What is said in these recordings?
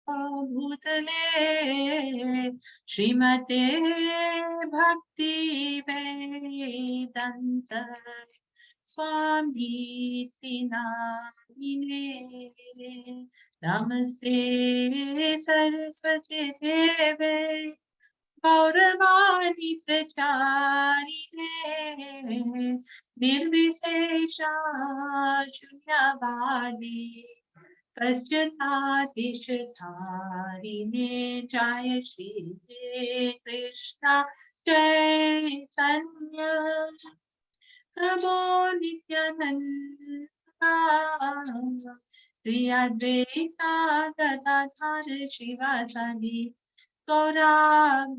भूतले श्रीमते भक्ति वेदांत स्वामीति नामिने नमस्ते सरस्वती देवे गौरवाणी प्रचारिणे निर्विशेषा शून्यवादी पश्चात्तिष्ठारिणे जय श्री कृष्ण चैतन्य प्रभो नित्यानंद श्री अद्वैता गदाधर शिवासादि गौरा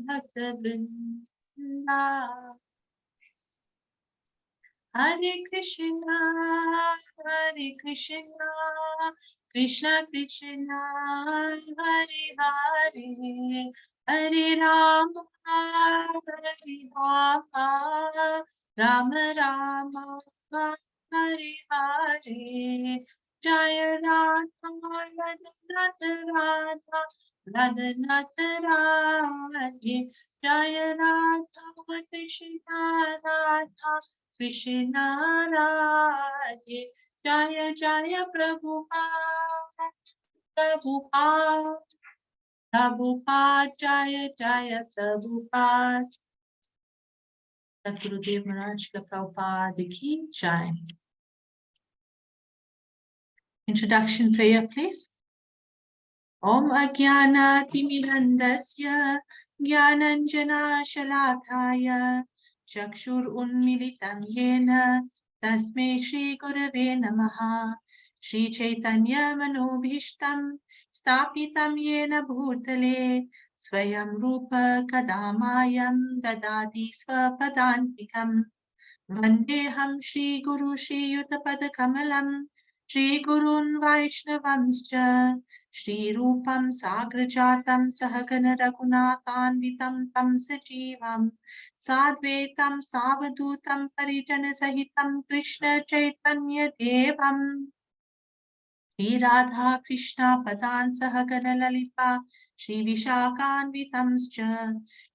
भक्तवृंदा हरे कृष्णा कृष्णा कृष्णा हरे हरे हरे राम राम राम हरे हरे जय राधा राधा राधा राधा राधे जय राधा कृष्णा राधा कृष्ण राधे जय जय प्रभुपाद जय जय प्रभुपाद गुरुदेव महाराज का प्रभुपाद की जय. Introduction prayer, please. Om Ajnanaatimirandasya Jnananjana Shalakaya Chakshur Unmilitam Yena Tasmai Shri Gurave Namaha. Shri Chaitanya Manobhishtam Stapitam Yena Bhutale Swayam Rupa Kadamayam Dadati Swapadantikam Vandeham Shri Guru Shri Yutapada Kamalam Shri Gurun Vaishnavamscha Shri Rupam Sagrajatam Sahagana Raghunathanvitam Tam Sajivam Sadvetam Savadutam Parijana Sahitam Krishna Chaitanya Devam Shri Radha Krishna Padan Sahagana Lalita Shri Vishakhanvitamscha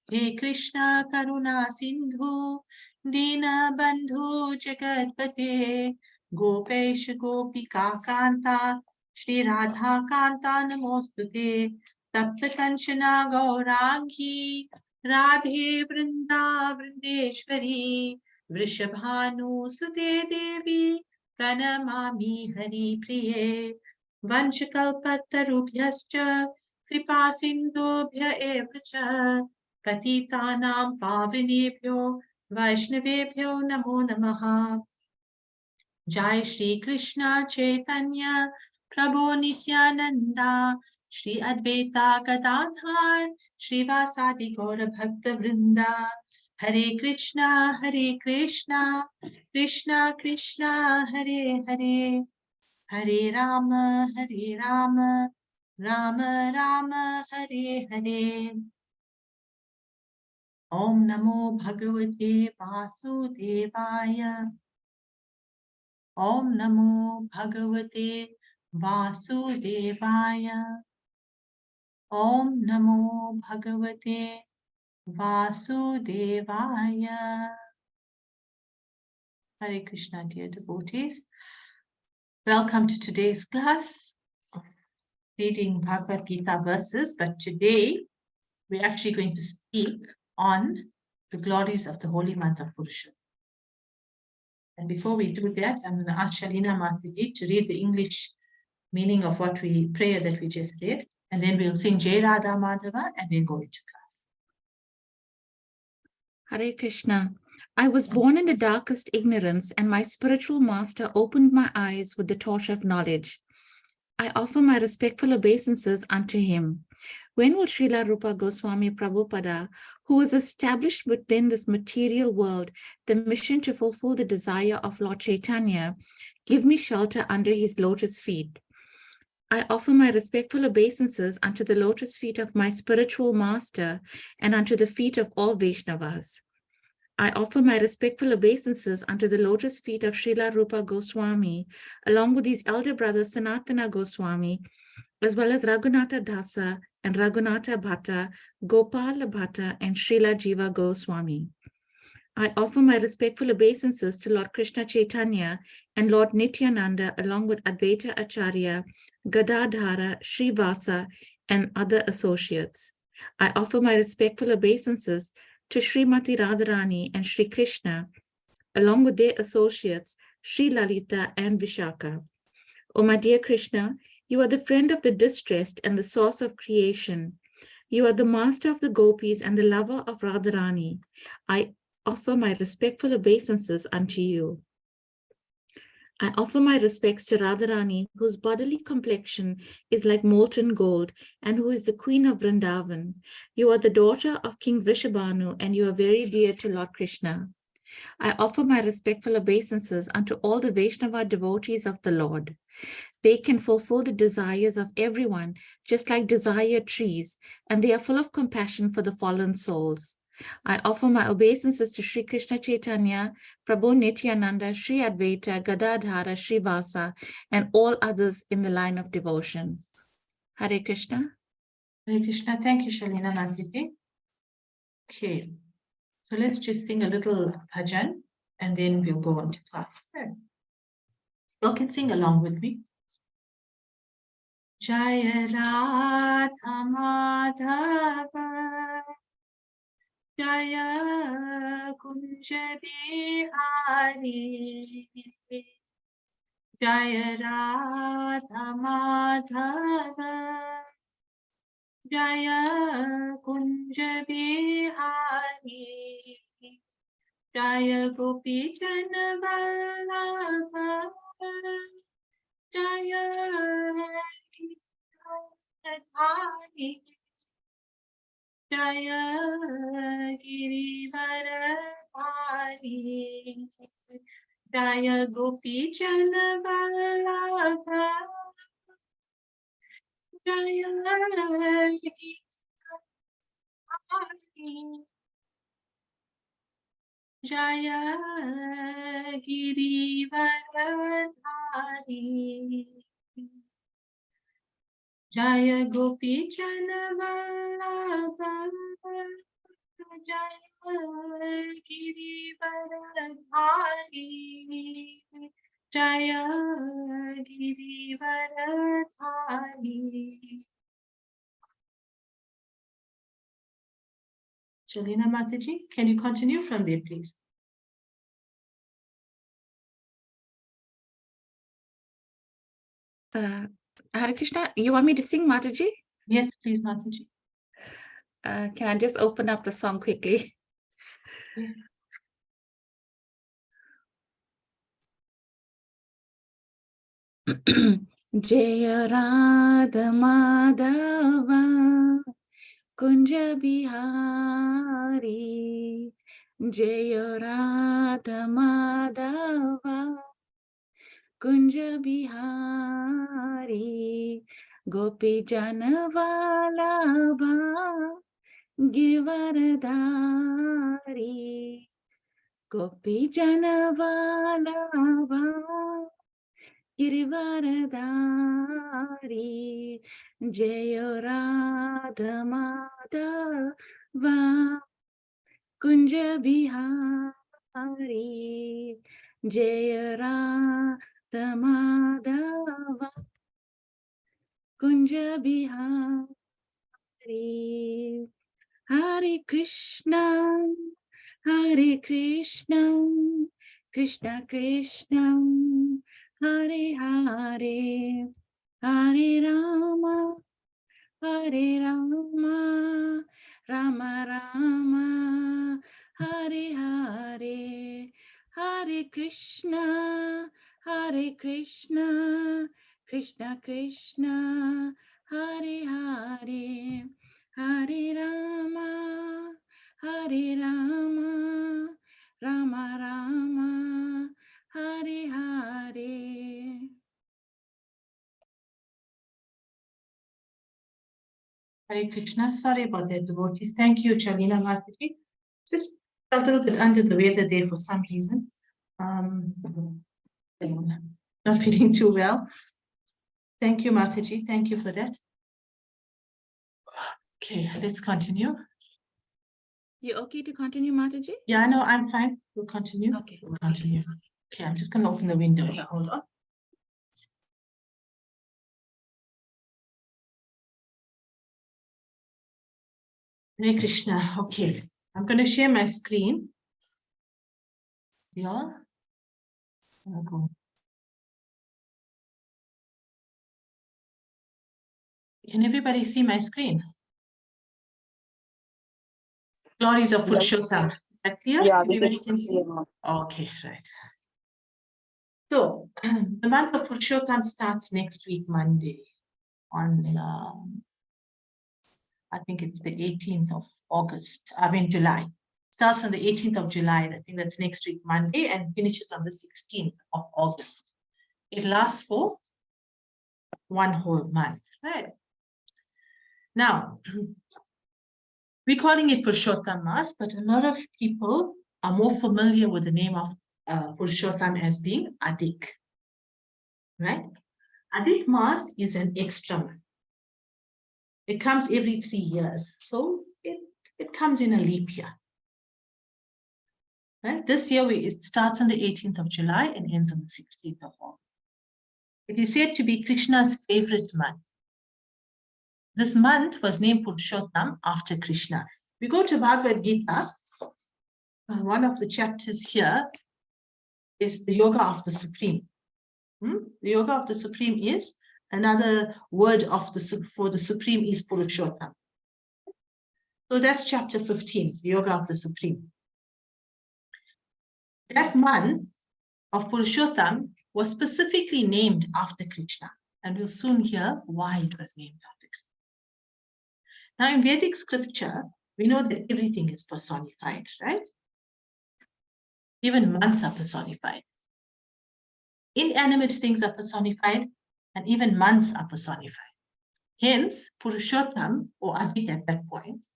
He Krishna Karuna Sindhu Dina Bandhu Jagatpate Gopesh Gopika Kanta Shri Radha Kanta Namostute Tapta Kanchana Gaurangi Radhe Vrinda Vrindeshwari Vrishabhanu Sute Devi Pranamami Hari Priye Vanchakalpatarubhyascha Kripa Sindhubhya eva cha Patitanam Pavanebhyo Vaishnavebhyo Namo Namaha. Jai Shri Krishna Chaitanya Prabhu Nityananda Shri Advaita Gadadhar Shri Vasadi Gaura Bhakta Vrinda Hare Krishna Krishna Krishna Hare Hare Hare Rama Rama Rama Hare Hare. Om Namo Bhagavate Vasudevaya. Om Namo Bhagavate Vasudevaya. Om Namo Bhagavate Vasudevaya. Hare Krishna, dear devotees. Welcome to today's class of reading Bhagavad Gita verses, but today we're actually going to speak on the glories of the holy month of Purushottam. And before we do that, I'm going to ask Shalina Mataji to read the English meaning of what prayer that we just did, and then we'll sing Jai Radha Madhava and then go into class. Hare Krishna. I was born in the darkest ignorance, and my spiritual master opened my eyes with the torch of knowledge. I offer my respectful obeisances unto him. When will Srila Rupa Goswami Prabhupada, who is established within this material world the mission to fulfill the desire of Lord Chaitanya, give me shelter under his lotus feet? I offer my respectful obeisances unto the lotus feet of my spiritual master and unto the feet of all Vaishnavas. I offer my respectful obeisances unto the lotus feet of Srila Rupa Goswami, along with his elder brother Sanatana Goswami, as well as Raghunatha Dasa and Raghunatha Bhatta, Gopala Bhatta, and Srila Jiva Goswami. I offer my respectful obeisances to Lord Krishna Chaitanya and Lord Nityananda, along with Advaita Acharya, Gadadhara, Srivasa, and other associates. I offer my respectful obeisances to Srimati Radharani and Sri Krishna, along with their associates, Sri Lalita and Vishaka. O my dear Krishna, you are the friend of the distressed and the source of creation. You are the master of the gopis and the lover of Radharani. I offer my respectful obeisances unto you. I offer my respects to Radharani, whose bodily complexion is like molten gold, and who is the queen of Vrindavan. You are the daughter of King Vrishabhanu, and you are very dear to Lord Krishna. I offer my respectful obeisances unto all the Vaishnava devotees of the Lord. They can fulfill the desires of everyone, just like desire trees, and they are full of compassion for the fallen souls. I offer my obeisances to Sri Krishna Chaitanya, Prabhu Nityananda, Sri Advaita, Gadadhara, Srivasa, and all others in the line of devotion. Hare Krishna. Hare Krishna. Thank you, Shalina Mataji. Okay, so let's just sing a little bhajan and then we'll go on to class. You can sing along with me. Jaya Radha Madhava Jaya Kunja Bihari Jaya Radha Madhava Jaya Kunja Bihari Jaya Gopi Jana Vallabha Jaya Radharani Jaya Girivaradhari Jaya Gopi Jana Vallabha Jaya Girivaradhari Jaya Girivaradhari Jaya Gopi Jana Vallabha Jaya Girivaradhari Jaya Girivaradhari. Shalina Mataji, can you continue from there, please? Hare Krishna, you want me to sing, Mataji? Yes, please, Mataji. Can I just open up the song quickly? Yeah. Jaya Radha Madhava Kunja Bihari Jaya Radha Madhava Kunja Bihari Gopi Jana Vallabha Girivaradhari Gopi Jana Vallabha Girivaradhari Jaya Radha Madhava Kunja Bihari Jaya Radha Madhava Kunja Bihari. Hare Krishna, Hare Krishna, Krishna Krishna, Hare Hare, Hare Rama, Hare Rama, Rama Rama, Hare Hare, Hare Krishna, Hare Krishna, Krishna Krishna, Hare Hare, Hare Rama, Hare Rama, Rama Rama, Hare Hare. Hare Krishna. Sorry about that, devotees. Thank you, Shalina Mataji. Just Felt a little bit under the weather there for some reason. Not feeling too well. Thank you, Mataji. Thank you for that. Okay, let's continue. You okay to continue, Mataji? Yeah, no, I'm fine. We'll continue. Okay. We'll continue. Okay, I'm just going to open the window here. Hold on. Hare Krishna. Okay, I'm going to share my screen. Yeah. Go. Can everybody see my screen? Glories of Purushottam. Is that clear? Yeah, Everybody can see? Okay, right. So, the month of Purushottam starts next week, Monday, on, I think it's the 18th of August, July. Starts on the 18th of July, I think that's next week, Monday, and finishes on the 16th of August. It lasts for one whole month, right? Now, we're calling it Purushottam Mas, but a lot of people are more familiar with the name of Purushottam as being Adik, right? Adik Mas is an extra month. It comes every 3 years, so it comes in a leap year. Right? This year, it starts on the 18th of July and ends on the 16th of August. It is said to be Krishna's favorite month. This month was named Purushottam after Krishna. We go to Bhagavad Gita. One of the chapters here is the Yoga of the Supreme. The Yoga of the Supreme is another word for the Supreme is Purushottam. So that's chapter 15, the Yoga of the Supreme. That month of Purushottam was specifically named after Krishna, and we'll soon hear why it was named after Krishna. Now, in Vedic scripture, we know that everything is personified, right? Even months are personified. Inanimate things are personified, and even months are personified. Hence, Purushottam, or Adik at that point,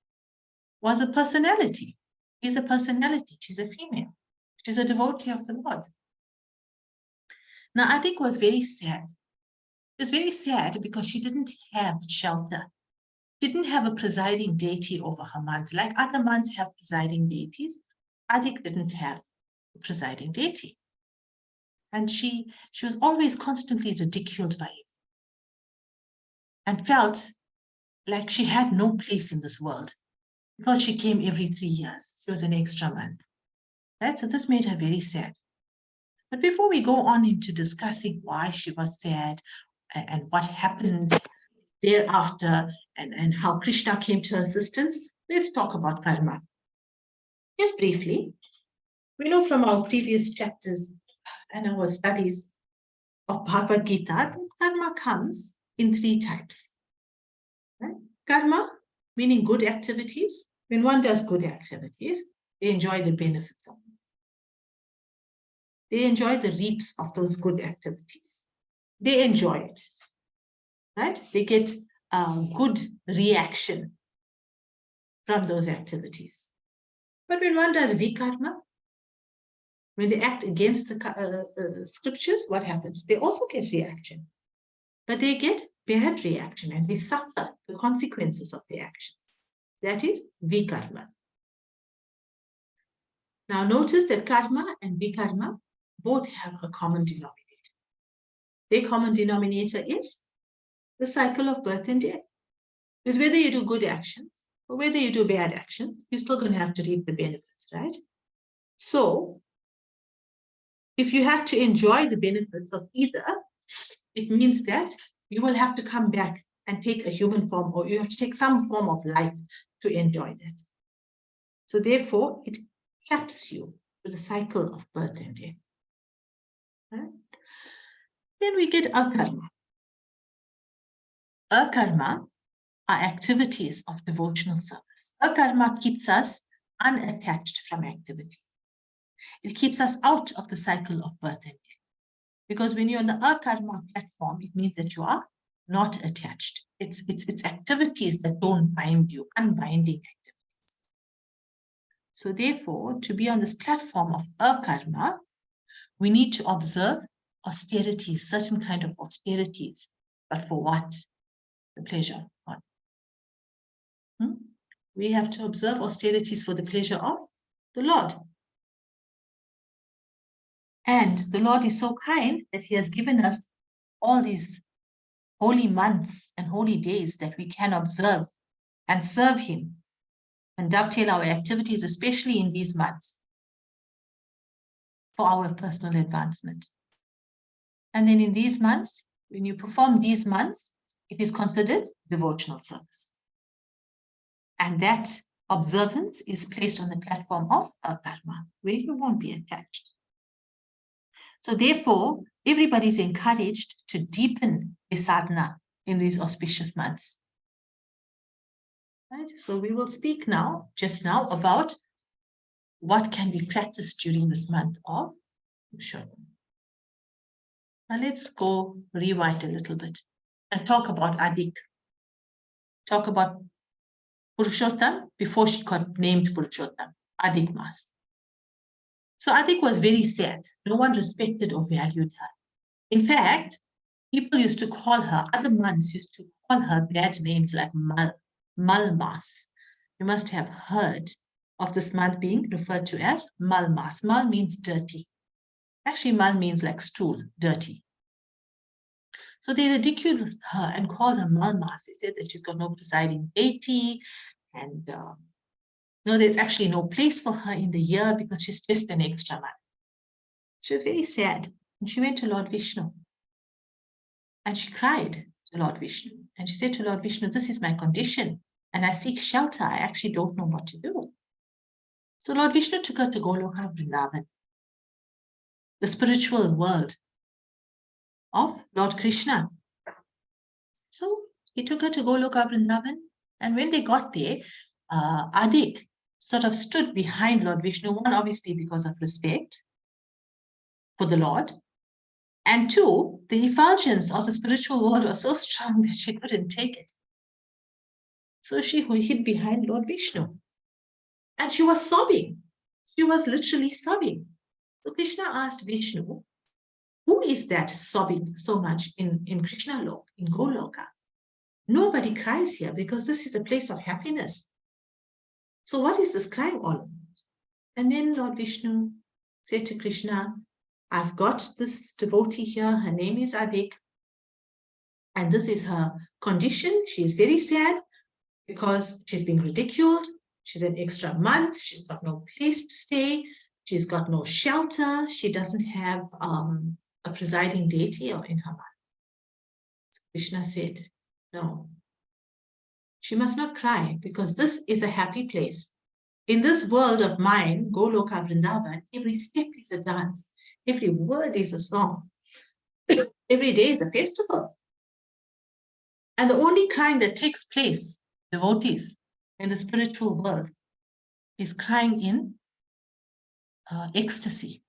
was a personality. Is a personality. She's a female. She's a devotee of the Lord. Now, Adik was very sad. She was very sad because she didn't have shelter. She didn't have a presiding deity over her month. Like other months have presiding deities, Adik didn't have a presiding deity. And she was always constantly ridiculed by him and felt like she had no place in this world because she came every 3 years. She was an extra month. Right? So this made her very sad. But before we go on into discussing why she was sad and what happened thereafter and how Krishna came to her assistance, let's talk about karma. Just briefly, we know from our previous chapters and our studies of Bhagavad Gita that karma comes in 3 types. Right? Karma, meaning good activities. When one does good activities, they enjoy the benefits of it. They enjoy the reaps of those good activities. They enjoy it, right? They get a good reaction from those activities. But when one does vikarma, when they act against the scriptures, what happens? They also get reaction, but they get bad reaction and they suffer the consequences of their actions. That is vikarma. Now notice that karma and vikarma both have a common denominator. Their common denominator is the cycle of birth and death. Because whether you do good actions or whether you do bad actions, you're still going to have to reap the benefits, right? So, if you have to enjoy the benefits of either, it means that you will have to come back and take a human form, or you have to take some form of life to enjoy that. So therefore, it traps you with the cycle of birth and death. Right? Then we get akarma. Akarma are activities of devotional service. Akarma keeps us unattached from activity. It keeps us out of the cycle of birth and death. Because when you're on the akarma platform, it means that you are not attached. It's activities that don't bind you, unbinding activities. So therefore, to be on this platform of akarma, we need to observe austerities, certain kind of austerities. But for what? The pleasure of God. We have to observe austerities for the pleasure of the Lord. And the Lord is so kind that he has given us all these holy months and holy days that we can observe and serve him and dovetail our activities, especially in these months, for our personal advancement. And then in these months, when you perform these months, it is considered devotional service. And that observance is placed on the platform of akarma, where you won't be attached. So therefore, everybody is encouraged to deepen their sadhana in these auspicious months. Right? So we will speak now, just now, about what can be practiced during this month of Purushottam. Now let's go rewind a little bit and talk about Adik. Talk about Purushottam before she got named Purushottam, Adik Mas. So Adik was very sad. No one respected or valued her. In fact, people used to call her, other monks used to call her bad names like Malmas. You must have heard of this month being referred to as Malmas. Mal means dirty. Actually, Mal means like stool, dirty. So they ridiculed her and called her Malmas. They said that she's got no presiding deity and no, there's actually no place for her in the year because she's just an extra month. She was very sad. And she went to Lord Vishnu. And she cried to Lord Vishnu. And she said to Lord Vishnu, this is my condition. And I seek shelter. I actually don't know what to do. So Lord Vishnu took her to Goloka Vrindavan, the spiritual world of Lord Krishna. So he took her to Goloka Vrindavan. And when they got there, Adik sort of stood behind Lord Vishnu, one, obviously because of respect for the Lord, and two, the effulgence of the spiritual world was so strong that she couldn't take it. So she hid behind Lord Vishnu. And she was sobbing. She was literally sobbing. So Krishna asked Vishnu, who is that sobbing so much in Krishna Lok, in Goloka? Nobody cries here because this is a place of happiness. So what is this crying all about? And then Lord Vishnu said to Krishna, I've got this devotee here. Her name is Adik. And this is her condition. She is very sad because she's been ridiculed. She's an extra month. She's got no place to stay. She's got no shelter. She doesn't have a presiding deity in her mind. So Krishna said, no, she must not cry because this is a happy place. In this world of mine, Goloka Vrindavan, every step is a dance. Every word is a song. Every day is a festival. And the only crying that takes place, devotees, in the spiritual world, is crying in ecstasy.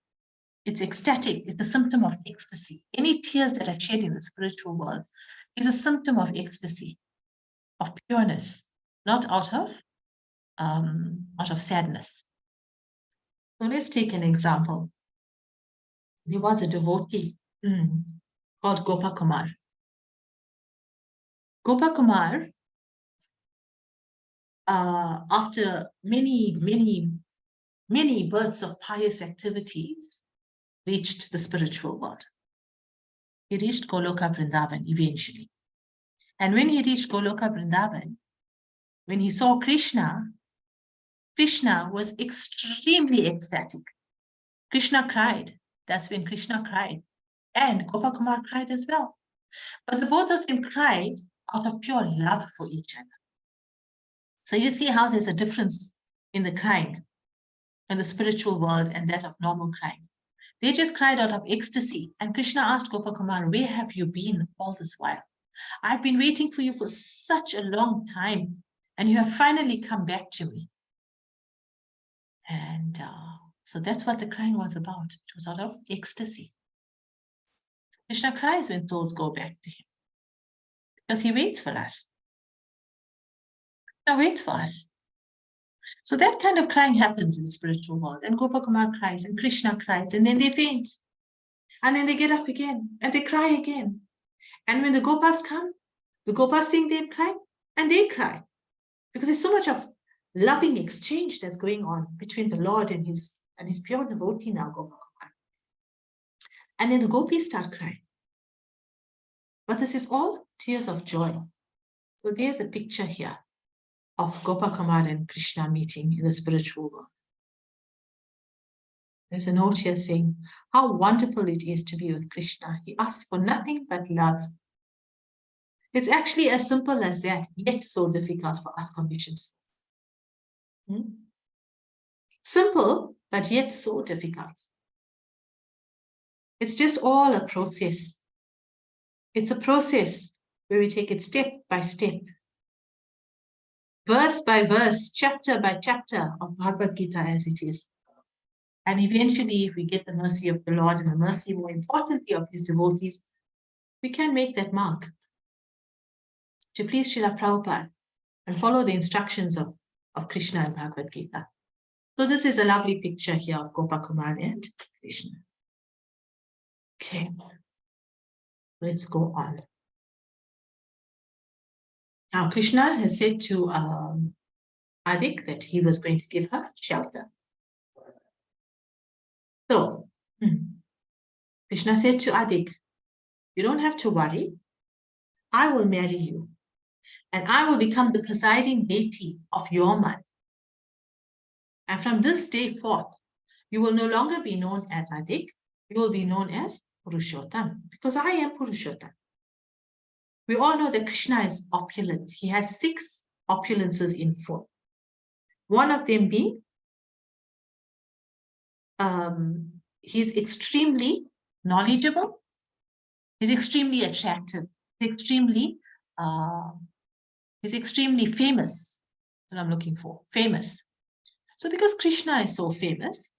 It's ecstatic. It's a symptom of ecstasy. Any tears that are shed in the spiritual world is a symptom of ecstasy, of pureness, not out of sadness. So let's take an example. There was a devotee called Gopakumar. Gopakumar, after many births of pious activities, reached the spiritual world. He reached Goloka Vrindavan eventually. And when he reached Goloka Vrindavan, when he saw Krishna, Krishna was extremely ecstatic. Krishna cried. That's when Krishna cried. And Gopakumar cried as well. But the both of them cried out of pure love for each other. So you see how there's a difference in the crying in the spiritual world and that of normal crying. They just cried out of ecstasy. And Krishna asked Gopakumar, where have you been all this while? I've been waiting for you for such a long time, and you have finally come back to me. And so that's what the crying was about. It was out of ecstasy. Krishna cries when souls go back to him because he waits for us. Krishna waits for us. So that kind of crying happens in the spiritual world. And Gopakumar cries and Krishna cries and then they faint. And then they get up again and they cry again. And when the Gopas come, the Gopas think they cry and they cry. Because there's so much of loving exchange that's going on between the Lord and his pure devotee now, Gopakumar. And then the gopis start crying. But this is all tears of joy. So there's a picture here of Gopakumar and Krishna meeting in the spiritual world. There's a note here saying, how wonderful it is to be with Krishna. He asks for nothing but love. It's actually as simple as that, yet so difficult for us conditioned. Simple, but yet so difficult. It's just all a process. It's a process where we take it step by step, verse by verse, chapter by chapter of Bhagavad Gita as it is. And eventually, if we get the mercy of the Lord and the mercy, more importantly, of his devotees, we can make that mark. To please Srila Prabhupada and follow the instructions of Krishna and Bhagavad Gita. So this is a lovely picture here of Gopakumar and Krishna. Okay, let's go on. Now, Krishna has said to Adik that he was going to give her shelter. So, Krishna said to Adik, you don't have to worry. I will marry you. And I will become the presiding deity of your man. And from this day forth, you will no longer be known as Adik. You will be known as Purushottam, because I am Purushottam. We all know that Krishna is opulent. He has 6 opulences in full. One of them being, he's extremely knowledgeable. He's extremely attractive. He's extremely famous. That's what I'm looking for, famous. So because Krishna is so famous,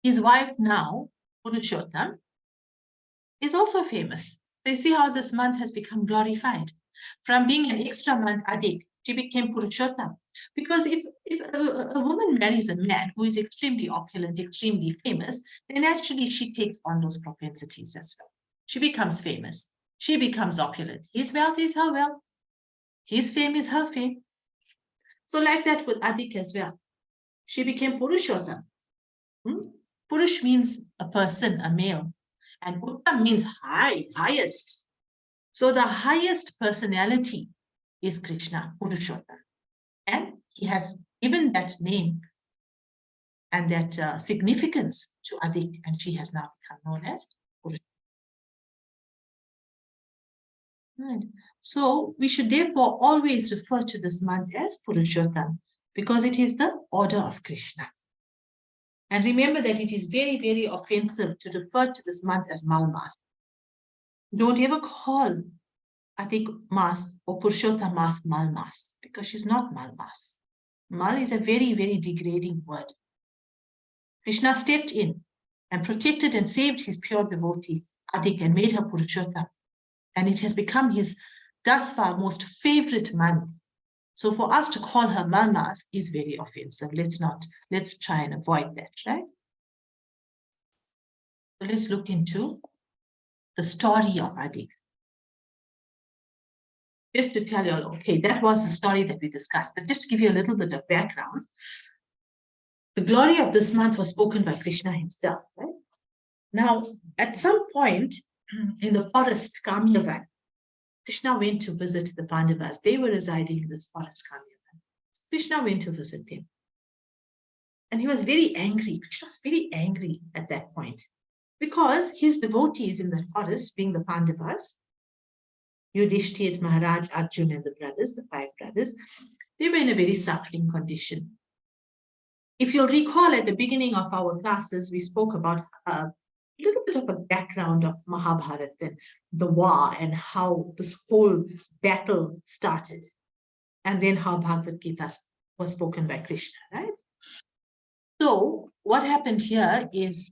his wife now, Purushottam, is also famous. So you see how this month has become glorified. From being an extra month Adik, she became Purushottam. Because if a woman marries a man who is extremely opulent, extremely famous, then actually she takes on those propensities as well. She becomes famous. She becomes opulent. His wealth is her wealth. His fame is her fame. So like that with Adik as well. She became Purushottam. Purush means a person, a male. And Uttam means high, highest. So the highest personality is Krishna, Purushottam. And he has given that name and that significance to Adik, and she has now become known as Purushottam. Right. So we should therefore always refer to this month as Purushottam, because it is the order of Krishna. And remember that it is very, very offensive to refer to this month as Malmas. Don't ever call Adik Mas or Purushottam Mas Malmas, because she's not Malmas. Mal is a very, very degrading word. Krishna stepped in and protected and saved his pure devotee, Adik, and made her Purushottam. And it has become his thus far most favorite month. So for us to call her Malmas is very offensive. Let's try and avoid that, right? So let's look into the story of Adik. Just to tell you, okay, that was the story that we discussed, but just to give you a little bit of background, the glory of this month was spoken by Krishna himself, right? Now, at some point in the forest, Kamyavan, Krishna went to visit the Pandavas. They were residing in this forest, Kamyavan. Krishna went to visit them. And he was very angry. Krishna was very angry at that point because his devotees in the forest, being the Pandavas, Yudhishthir, Maharaj, Arjuna, and the brothers, the 5 brothers, they were in a very suffering condition. If you'll recall at the beginning of our classes, we spoke about a little bit of a background of Mahabharata and the war and how this whole battle started, and then how Bhagavad Gita was spoken by Krishna, right? So what happened here is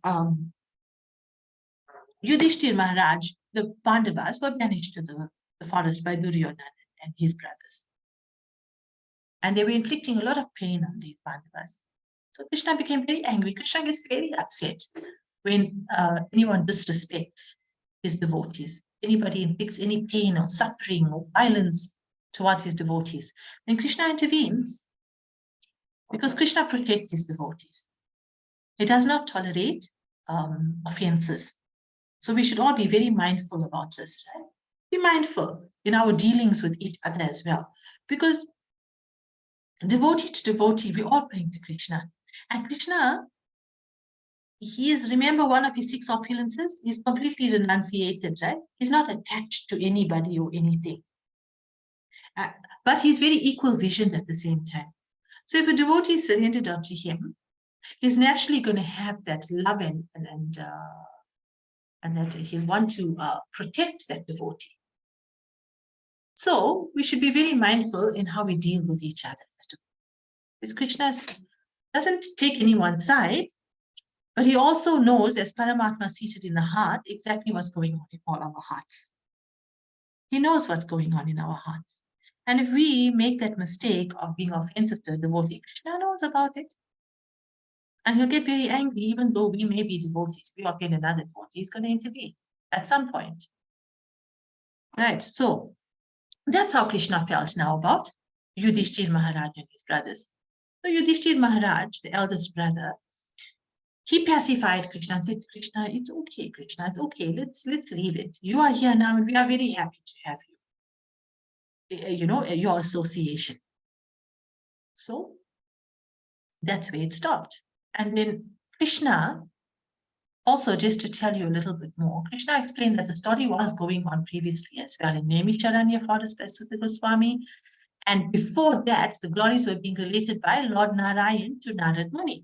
Yudhishthir Maharaj, the Pandavas were banished to the forest by Duryodhana and his brothers. and they were inflicting a lot of pain on these Pandavas. So Krishna became very angry. Krishna gets very upset when anyone disrespects his devotees. Anybody inflicts any pain or suffering or violence towards his devotees. Then Krishna intervenes because Krishna protects his devotees. He does not tolerate offenses. So we should all be very mindful about this, right? Be mindful in our dealings with each other as well. Because devotee to devotee, we all bring to Krishna. And Krishna, he is, remember, one of his 6 opulences, he's completely renunciated, right? He's not attached to anybody or anything. But he's very equal visioned at the same time. So if a devotee is surrendered unto him, he's naturally going to have that love and that he'll want to protect that devotee. So we should be very mindful in how we deal with each other. Because Krishna doesn't take any one side, but he also knows, as Paramatma seated in the heart, exactly what's going on in all our hearts. He knows what's going on in our hearts. And if we make that mistake of being offensive to a devotee, Krishna knows about it. And he'll get very angry, even though we may be devotees. We offend another devotee, he's going to intervene at some point. Right, so that's how Krishna felt now about Yudhishthir Maharaj and his brothers. So Yudhishthir Maharaj, the eldest brother, he pacified Krishna and said, Krishna, it's okay, Krishna, it's okay. Let's leave it. You are here now, and we are very happy to have you. Your association. So that's where it stopped. And then Krishna, also just to tell you a little bit more, Krishna explained that the story was going on previously as well in Nemicharanya forest by Sutta Goswami. And before that, the glories were being related by Lord Narayan to Narad Muni.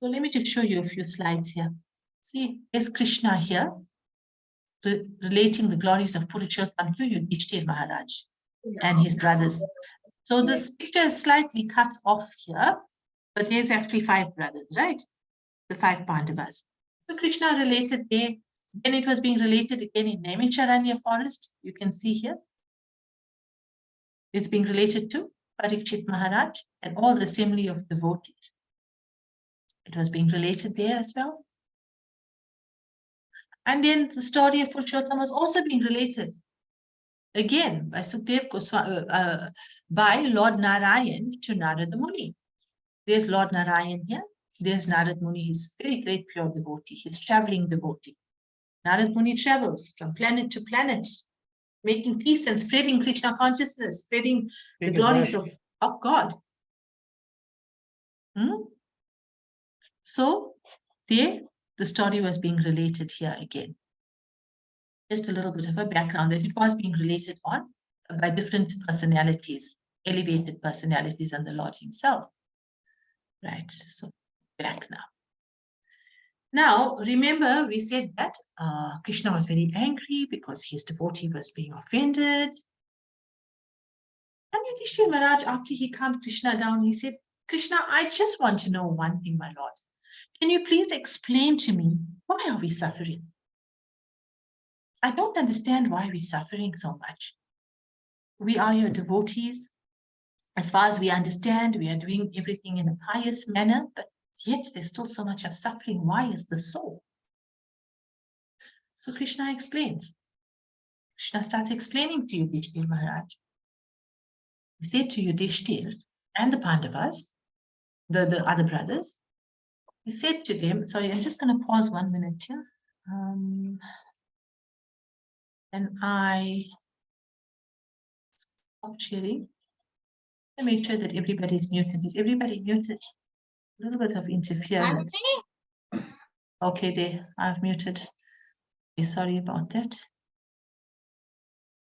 So let me just show you a few slides here. See, there's Krishna here, relating the glories of Purushottam to Yudhishthir Maharaj and his brothers. So this picture is slightly cut off here, but there's actually 5 brothers, right? The 5 Pandavas. So Krishna related there. Then it was being related again in Nemicharanya forest. You can see here. It's being related to Parikshit Maharaj and all the assembly of devotees. It was being related there as well. And then the story of Purushottam was also being related again by Sukdev Goswami, by Lord Narayan to Narada Muni. There's Lord Narayan here. There's Narad Muni. He's a very great pure devotee. He's traveling devotee. Narad Muni travels from planet to planet, making peace and spreading Krishna consciousness, spreading the glories of God. So there, the story was being related here again. Just a little bit of a background that it was being related on by different personalities, elevated personalities, and the Lord himself. Right, so back now. Now, remember, we said that Krishna was very angry because his devotee was being offended. And Yudhishthira Maharaj, after he calmed Krishna down, he said, Krishna, I just want to know one thing, my Lord. Can you please explain to me, why are we suffering? I don't understand why we're suffering so much. We are your devotees. As far as we understand, we are doing everything in a pious manner, but yet there's still so much of suffering. Why is this so? So Krishna explains. Krishna starts explaining to Yudhishthira Maharaj. He said to Yudhishthira and the Pandavas, the other brothers, he said to them, sorry, I'm just going to pause 1 minute here. And I stop sharing. To make sure that everybody's muted. Is everybody muted? A little bit of interference. Okay, there, I've muted. Okay, sorry about that.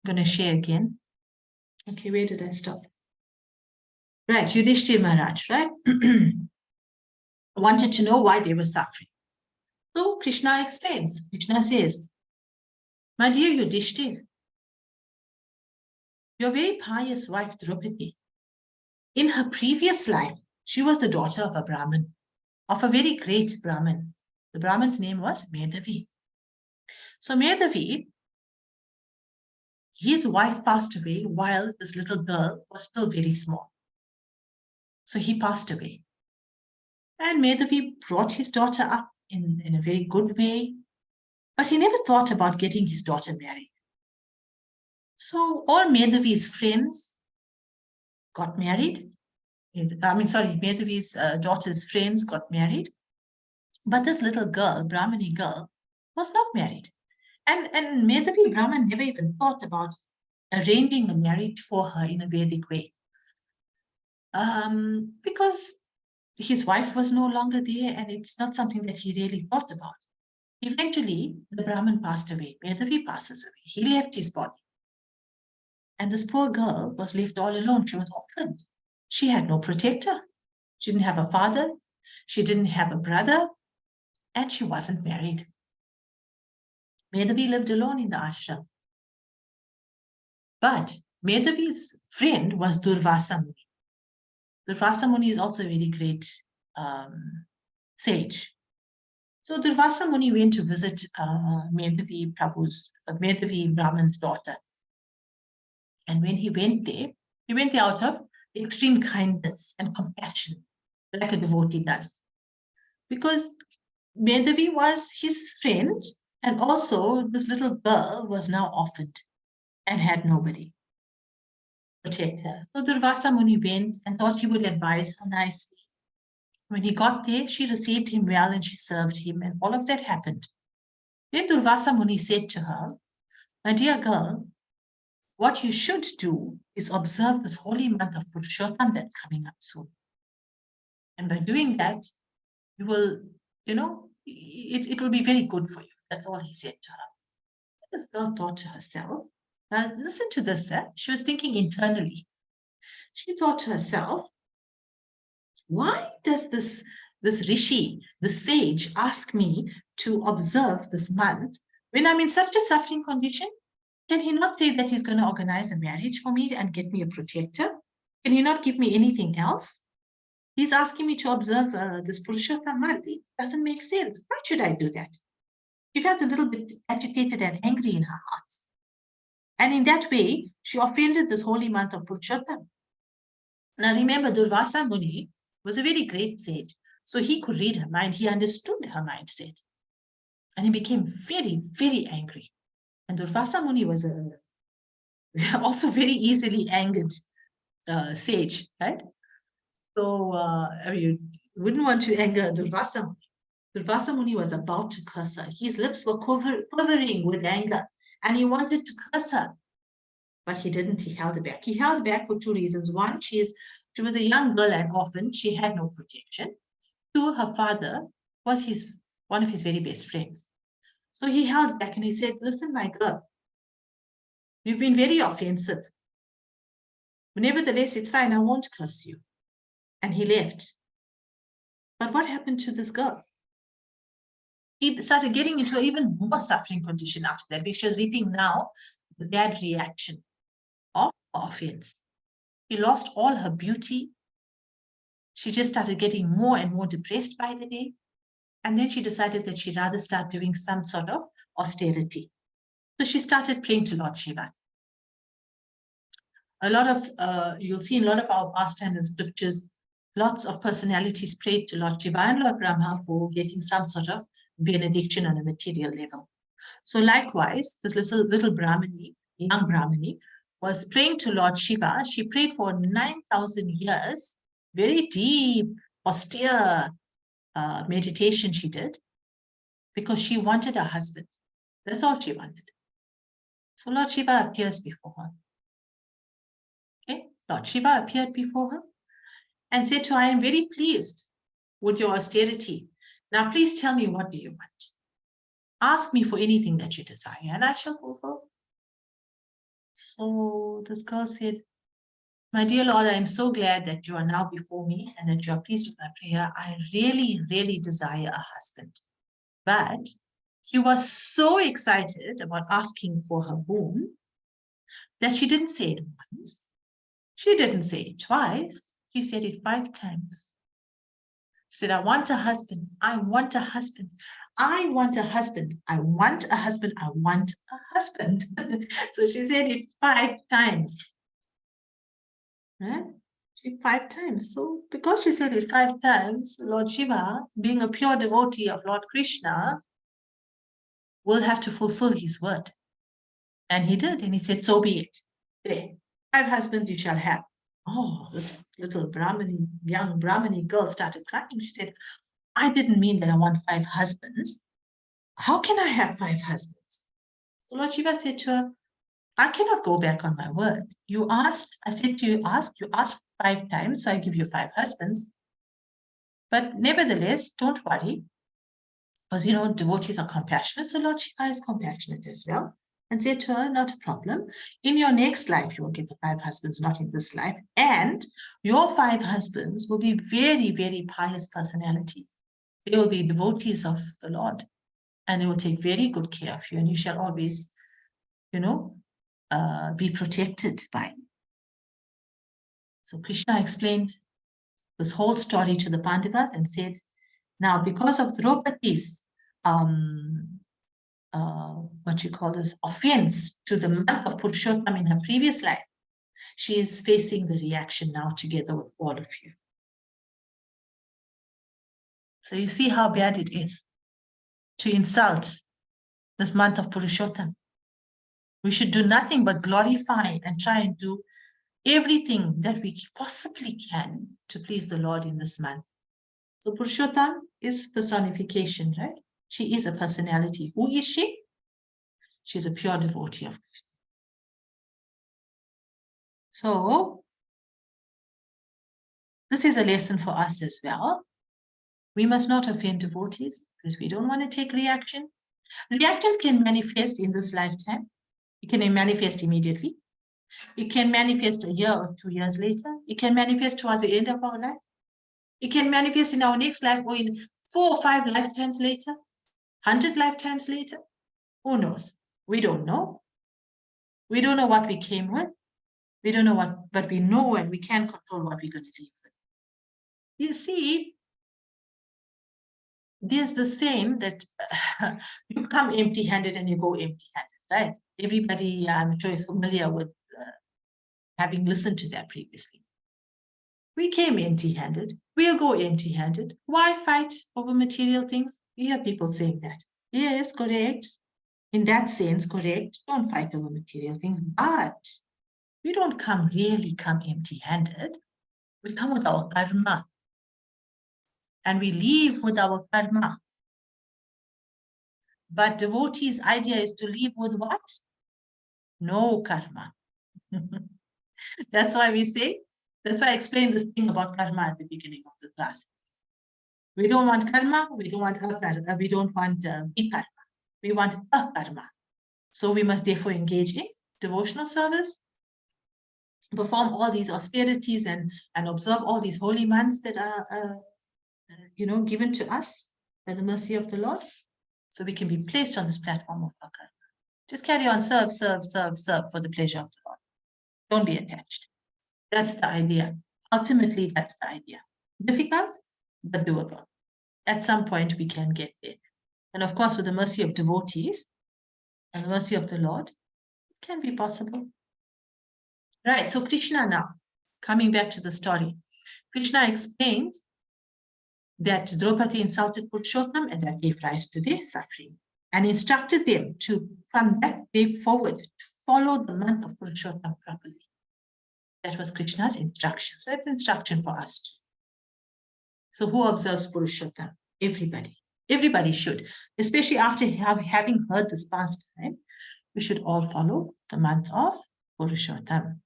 I'm going to share again. Okay, where did I stop? Right, Yudhishthira Maharaj, right? Wanted to know why they were suffering. So Krishna explains. Krishna says, my dear Yudhishthira, your very pious wife Draupadi, in her previous life, she was the daughter of a Brahmin, of a very great Brahmin. The Brahmin's name was Medhavi. So Medhavi, his wife passed away while this little girl was still very small. So he passed away. And Medavi brought his daughter up in a very good way, but he never thought about getting his daughter married. So all Medavi's friends got married. Medavi's daughter's friends got married. But this little girl, Brahmani girl, was not married. And Medavi Brahman never even thought about arranging a marriage for her in a Vedic way. Because his wife was no longer there, and it's not something that he really thought about. Eventually, the Brahmin passed away. Medavi passes away. He left his body. And this poor girl was left all alone. She was orphaned. She had no protector. She didn't have a father. She didn't have a brother. And she wasn't married. Medavi lived alone in the ashram. But Medavi's friend was Durvasa Muni. Durvasa Muni is also a very great sage. So Durvasa Muni went to visit Medavi Brahman's daughter. And when he went there out of extreme kindness and compassion, like a devotee does. Because Medavi was his friend, and also this little girl was now orphaned and had nobody to protect her. So Durvasa Muni went and thought he would advise her nicely. When he got there, she received him well and she served him, and all of that happened. Then Durvasa Muni said to her, "My dear girl, what you should do is observe this holy month of Purushottam that's coming up soon. And by doing that, you will, it will be very good for you." That's all he said to her. This girl thought to herself, now listen to this, she was thinking internally. She thought to herself, why does this rishi, the sage, ask me to observe this month when I'm in such a suffering condition? Can he not say that he's going to organize a marriage for me and get me a protector? Can he not give me anything else? He's asking me to observe this Purushottam month. It doesn't make sense. Why should I do that? She felt a little bit agitated and angry in her heart. And in that way, she offended this holy month of Purushottam. Now remember, Durvasa Muni was a very great sage. So he could read her mind. He understood her mindset. And he became very, very angry. And Durvasa Muni was also very easily angered sage, right? So you wouldn't want to anger Durvasa Muni. Durvasa Muni was about to curse her. His lips were quivering with anger, and he wanted to curse her. But he didn't. He held back. He held back for two reasons. One, she was a young girl and orphan. She had no protection. Two, her father was one of his very best friends. So he held back and he said, "Listen, my girl, you've been very offensive. Nevertheless, it's fine. I won't curse you." And he left. But what happened to this girl? He started getting into an even more suffering condition after that, because she was reaping now the bad reaction of offense. She lost all her beauty. She just started getting more and more depressed by the day. And then she decided that she'd rather start doing some sort of austerity. So she started praying to Lord Shiva. You'll see in a lot of our pastime and scriptures, lots of personalities prayed to Lord Shiva and Lord Brahma for getting some sort of benediction on a material level. So likewise, this little Brahmani, young Brahmani, was praying to Lord Shiva. She prayed for 9,000 years, very deep, austere meditation she did, because she wanted a husband. That's all she wanted. So Lord Shiva appears before her. Okay, Lord Shiva appeared before her and said to her, "I am very pleased with your austerity. Now please tell me, what do you want? Ask me for anything that you desire, and I shall fulfill." So this girl said, "My dear Lord, I am so glad that you are now before me and that you are pleased with my prayer. I really, really desire a husband." But she was so excited about asking for her boon that she didn't say it once. She didn't say it twice. She said it 5 times. She said, "I want a husband. I want a husband. I want a husband. I want a husband. I want a husband." So she said it 5 times. She 5 times. So because she said it 5 times, Lord Shiva, being a pure devotee of Lord Krishna, will have to fulfill his word. And he did. And he said, so be it. There, 5 husbands you shall have. Oh, this little young Brahmani girl started crying. She said, I didn't mean that I want 5 husbands. How can I have 5 husbands? So Lord Shiva said to her, I cannot go back on my word. You asked, I said to you, you asked 5 times, so I give you 5 husbands. But nevertheless, don't worry, because, devotees are compassionate. So Lord Shiva is compassionate as well. And said to her, not a problem. In your next life, you will get the 5 husbands, not in this life. And your 5 husbands will be very, very pious personalities. They will be devotees of the Lord. And they will take very good care of you. And you shall always, be protected by him. So Krishna explained this whole story to the Pandavas and said, now because of Draupadi's offense to the month of Purushottam in her previous life, she is facing the reaction now together with all of you. So you see how bad it is to insult this month of Purushottam. We should do nothing but glorify and try and do everything that we possibly can to please the Lord in this month. So Purushottam is personification, right? She is a personality. Who is she? She's a pure devotee of Krishna. So this is a lesson for us as well. We must not offend devotees because we don't want to take reaction. Reactions can manifest in this lifetime. It can manifest immediately. It can manifest a year or 2 years later. It can manifest towards the end of our life. It can manifest in our next life or in 4 or 5 lifetimes later, 100 lifetimes later. Who knows? We don't know. We don't know what we came with. We don't know what, but we know and we can control what we're going to leave with. You see, there's the saying that you come empty-handed and you go empty-handed, right? Everybody, I'm sure, is familiar with having listened to that previously. We came empty-handed. We'll go empty-handed. Why fight over material things? You hear people saying that. Yes, correct. In that sense, correct. Don't fight over material things. But we don't really come empty-handed. We come with our karma. And we leave with our karma. But devotees' idea is to leave with what? No karma. That's why I explained this thing about karma at the beginning of the class. We don't want karma, we don't want akarma, we don't want vikarma. We want akarma. So we must therefore engage in devotional service, perform all these austerities and observe all these holy months that are given to us by the mercy of the Lord, so we can be placed on this platform of akarma. Just carry on, serve for the pleasure of the Lord. Don't be attached. That's the idea. Ultimately, that's the idea. Difficult, but doable. At some point, we can get there. And of course, with the mercy of devotees and the mercy of the Lord, it can be possible. Right, so Krishna now, coming back to the story. Krishna explained that Draupadi insulted Purushottam and that gave rise to their suffering, and instructed them to, from that day forward, to follow the month of Purushottam properly. That was Krishna's instruction. So it's instruction for us too. So who observes Purushottam? Everybody. Everybody should, especially after having heard this past time, we should all follow the month of Purushottam.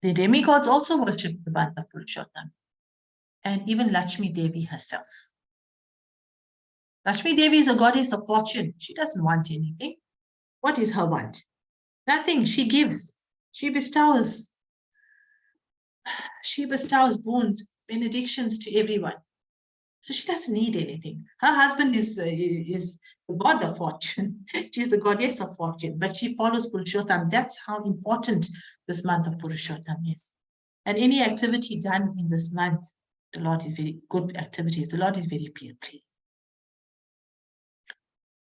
The demigods also worship the month of Purushottam, and even Lakshmi Devi herself. Lakshmi Devi is a goddess of fortune. She doesn't want anything. What is her want? Nothing. She gives. She bestows boons, benedictions to everyone. So she doesn't need anything. Her husband is the god of fortune. She's the goddess of fortune, but she follows Purushottam. That's how important this month of Purushottam is. And any activity done in this month, the Lord is very good activities. The Lord is very pleased.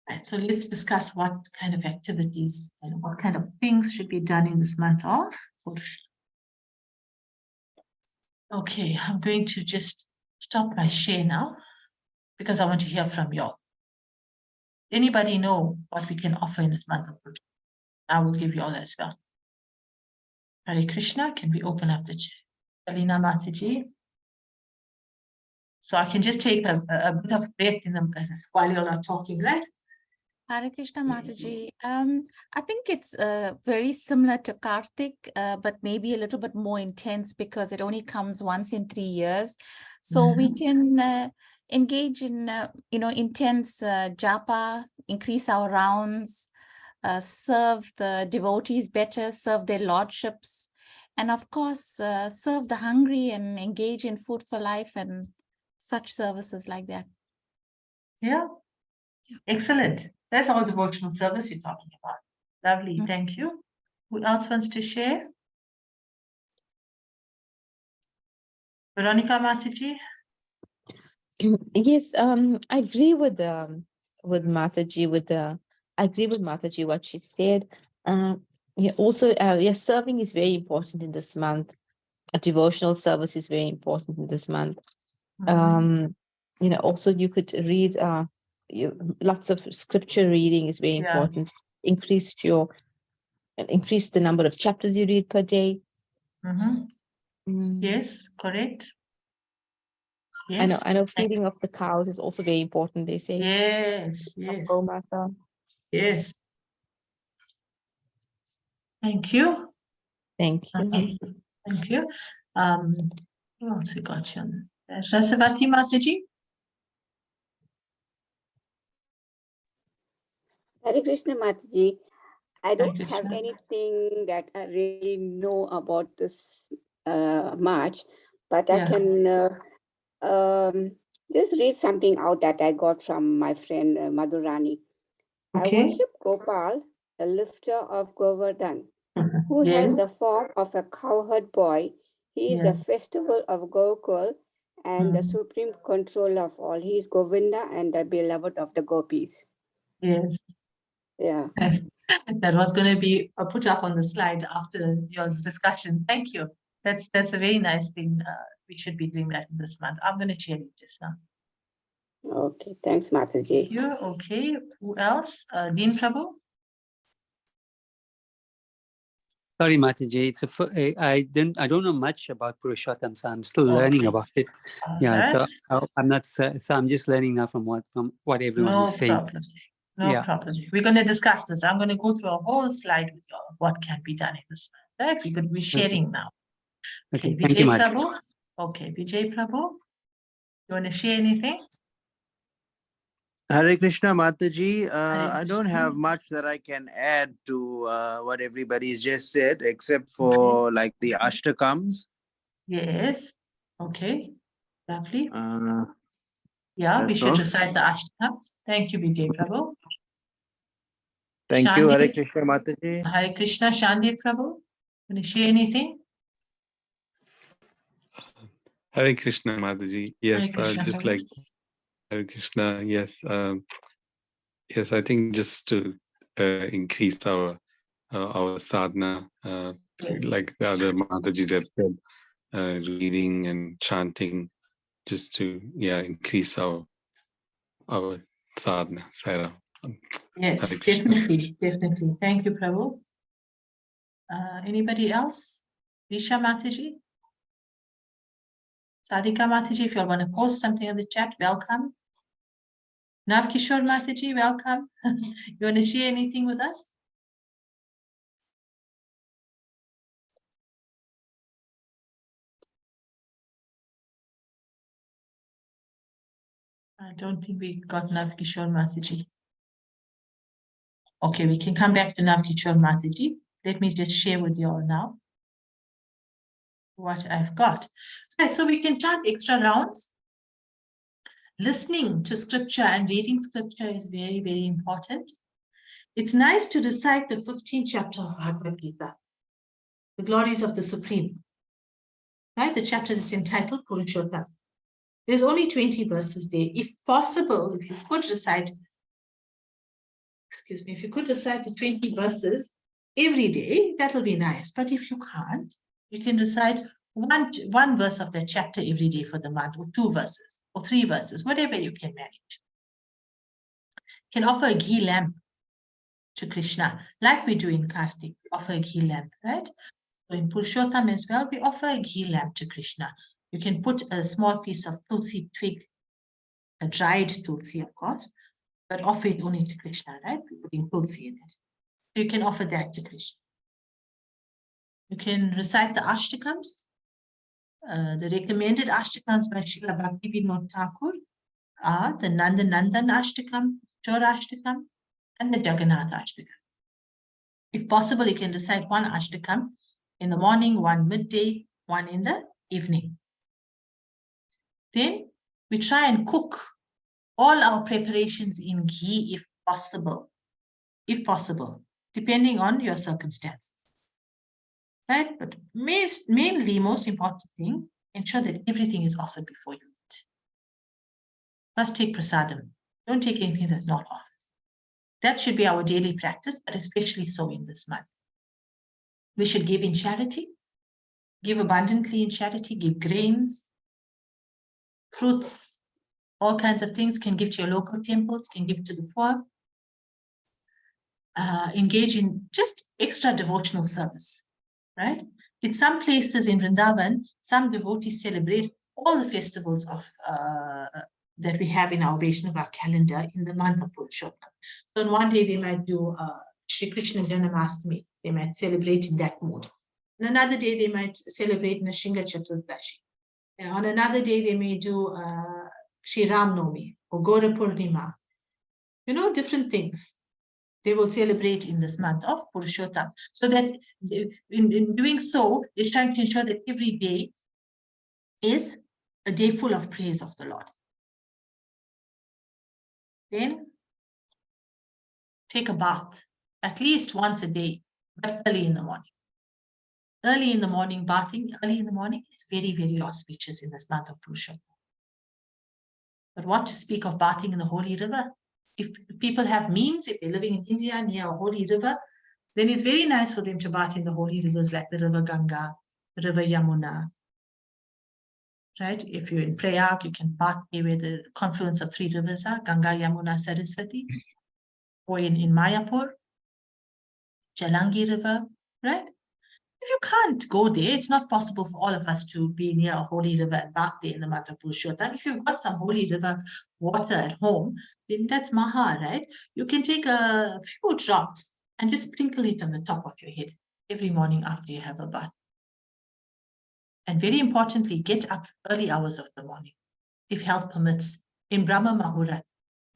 Right, so let's discuss what kind of activities and what kind of things should be done in this month of Purushottam. Okay, I'm going to just stop my share now because I want to hear from you all. Anybody know what we can offer in this month of Purushottam? I will give you all as well. Hare Krishna, can we open up the chat? Alina Mataji. So I can just take a bit of breath in them while you all are talking, right? Hare Krishna Mataji. I think it's very similar to Karthik, but maybe a little bit more intense because it only comes once in 3 years. So we can engage in, intense japa, increase our rounds, serve the devotees better, serve their lordships, and of course, serve the hungry and engage in food for life and such services like that. Yeah. Excellent. That's all devotional service you're talking about. Lovely. Thank you. Who else wants to share? Veronica Mataji? Yes, I agree with Mataji. I agree with Mataji what she said. Yeah, also, serving is very important in this month. A devotional service is very important in this month. Also you could read lots of scripture reading is very important. Increase the number of chapters you read per day. Yes, correct. Yes. I know feeding of the cows is also very important, they say. Yes, yes. Thank you. Thank you. Thank you. Who else we got you? Rasavati Mataji? Hare Krishna Mataji. I Hare don't Krishna. have anything that I really know about this march, but I can just read something out that I got from my friend Madhurani. Okay. I worship Gopal, the lifter of Govardhan, who has the form of a cowherd boy. He is the festival of Gokul and the supreme control of all. He is Govinda and the beloved of the gopis. Yes. Yeah. That was going to be put up on the slide after your discussion. Thank you. That's a very nice thing. We should be doing that in this month. I'm going to share it just now. Okay, thanks, Mataji. Thank you. Okay, who else? Dean Prabhu? Sorry, Mataji. I don't know much about Purushottam, so I'm still learning about it. So I'm not. So I'm just learning now from what everyone is saying. No problem. We're going to discuss this. I'm going to go through a whole slide with you. What can be done in this month, right? We could be sharing now. Okay, Vijay Prabhu. Okay, Vijay Prabhu. You want to share anything? Hare Krishna Mataji. I don't have much that I can add to what everybody's just said, except for like the Ashtakams. Yes. Okay. Lovely. Yeah, we should recite the Ashtakams. Thank you, Vijay Prabhu. Thank you, Hare Krishna Mataji. Hare Krishna, Shandir Prabhu. Want to share anything? Hare Krishna Mataji. Yes, just like Hare Krishna. Yes, yes. I think just to increase our sadhana, like the other Matajis have said, reading and chanting, just to increase our sadhana. Sarah. Yes, definitely. Thank you, Prabhu. Anybody else? Risha Mataji? Sadhika Mataji, if you all want to post something in the chat, welcome. Navkishore Mataji, welcome. You want to share anything with us? I don't think we got Navkishore Mataji. Okay, we can come back to Navkishore Mataji. Let me just share with you all now what I've got. Right, so we can chant extra rounds. Listening to scripture and reading scripture is very, very important. It's nice to recite the 15th chapter of Bhagavad Gita, the glories of the Supreme. Right, the chapter is entitled Purushottam. There's only 20 verses there. If possible, if you could recite, if you could recite the 20 verses every day, that'll be nice. But if you can't, you can recite one verse of that chapter every day for the month, or 2 verses, or 3 verses, whatever you can manage. You can offer a ghee lamp to Krishna, like we do in Kartik. We offer a ghee lamp, right? So in Purushottam as well, we offer a ghee lamp to Krishna. You can put a small piece of tulsi twig, a dried tulsi, of course, but offer it only to Krishna, right? We're putting tulsi in it. So you can offer that to Krishna. You can recite the ashtakams. The recommended ashtakams by Srila Bhaktivinoda Thakur are the Nandan Ashtakam, Chor Ashtakam, and the Jagannath Ashtakam. If possible, you can recite 1 Ashtakam in the morning, 1 midday, 1 in the evening. Then we try and cook all our preparations in ghee if possible, depending on your circumstances. Right? But mainly, most important thing, ensure that everything is offered before you eat. First take prasadam. Don't take anything that's not offered. That should be our daily practice, but especially so in this month. We should give in charity, give abundantly in charity, give grains, fruits, all kinds of things. Can give to your local temples, can give to the poor. Engage in just extra devotional service, right? In some places in Vrindavan, some devotees celebrate all the festivals of that we have in our Vaishnava calendar in the month of Purushottam. So on one day they might do Shri Krishna Janamastami. They might celebrate in that mode. On another day they might celebrate Nrsimha Chaturdashi. And on another day they may do Shri Ram Navami or Gora Purnima. You know, different things they will celebrate in this month of Purushottam. So that in doing so, they're trying to ensure that every day is a day full of praise of the Lord. Then take a bath at least once a day, but early in the morning. Early in the morning, bathing early in the morning is very, very auspicious in this month of Purushottam. But what to speak of bathing in the holy river? If people have means, if they're living in India near a holy river, then it's very nice for them to bath in the holy rivers like the river Ganga, the river Yamuna. Right? If you're in Prayag, you can bath where the confluence of 3 rivers are, Ganga, Yamuna, Saraswati. Or in Mayapur, Jalangi River, right? If you can't go there, it's not possible for all of us to be near a holy river and bath there in the month of Purushottam. If you've got some holy river water at home, then that's maha, right? You can take a few drops and just sprinkle it on the top of your head every morning after you have a bath. And very importantly, get up early hours of the morning, if health permits, in Brahma Muhurat.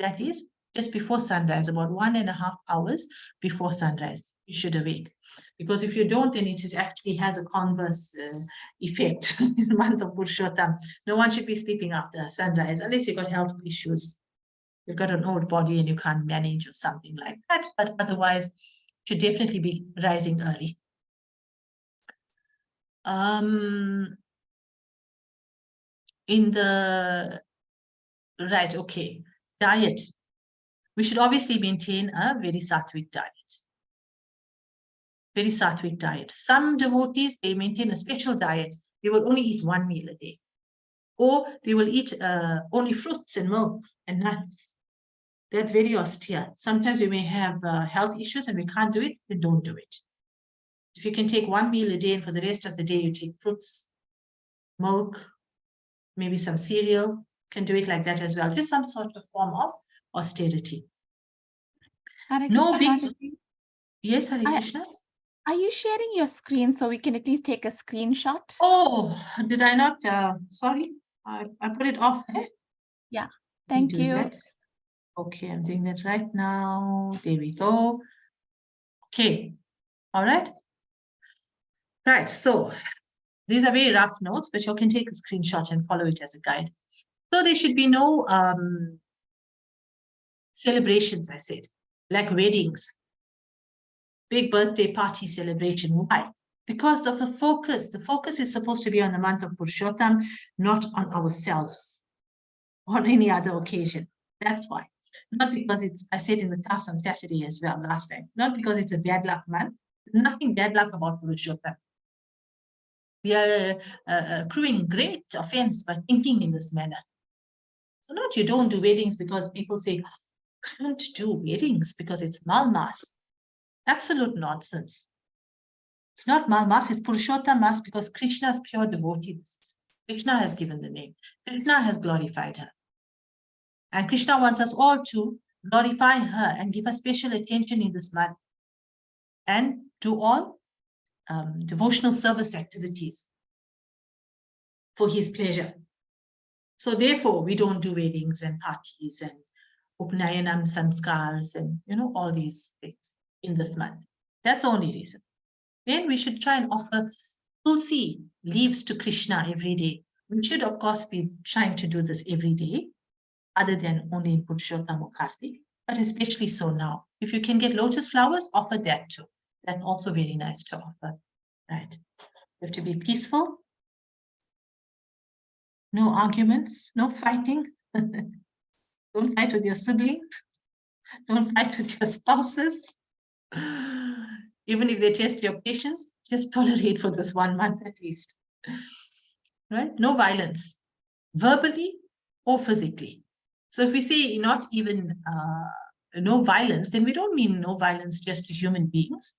That is, just before sunrise, about 1.5 hours before sunrise, you should awake. Because if you don't, then it actually has a converse effect in the month of Purushottam. No one should be sleeping after sunrise, unless you've got health issues. You've got an old body and you can't manage or something like that. But otherwise, you should definitely be rising early. Diet. We should obviously maintain a very sattvic diet. Some devotees, they maintain a special diet. They will only eat 1 meal a day. Or they will eat only fruits and milk and nuts. That's very austere. Sometimes we may have health issues and we can't do it, then don't do it. If you can take 1 meal a day and for the rest of the day you take fruits, milk, maybe some cereal, can do it like that as well. Just some sort of form of austerity. No big... Yes, Hare Krishna. Are you sharing your screen so we can at least take a screenshot? Oh, did I not? Sorry, I put it off. Eh? Yeah, thank you. That. Okay, I'm doing that right now. There we go. Okay, all right. Right, so these are very rough notes, but you can take a screenshot and follow it as a guide. So there should be no celebrations, I said, like weddings, big birthday party celebration. Why? Because of the focus. The focus is supposed to be on the month of Purushottam, not on ourselves, on any other occasion. That's why. Not because it's, I said in the class on Saturday as well last time, not because it's a bad luck month. There's nothing bad luck about Purushottam. We are accruing great offense by thinking in this manner. So not you don't do weddings because people say, can't do weddings because it's Malmas. Absolute nonsense. It's not Malmas, it's Purushottam Mas because Krishna's pure devotee. Krishna has given the name. Krishna has glorified her. And Krishna wants us all to glorify her and give her special attention in this month. And do all devotional service activities for his pleasure. So therefore, we don't do weddings and parties and upnayanam sanskars and, all these things in this month. That's the only reason. Then we should try and offer tulsi leaves to Krishna every day. We should, of course, be trying to do this every day, other than only in Purushottam or Kartik, but especially so now. If you can get lotus flowers, offer that too. That's also very nice to offer, right? You have to be peaceful. No arguments, no fighting. Don't fight with your siblings. Don't fight with your spouses. Even if they test your patience, just tolerate for this 1 month at least. Right? No violence, verbally or physically. So if we say not even no violence, then we don't mean no violence just to human beings.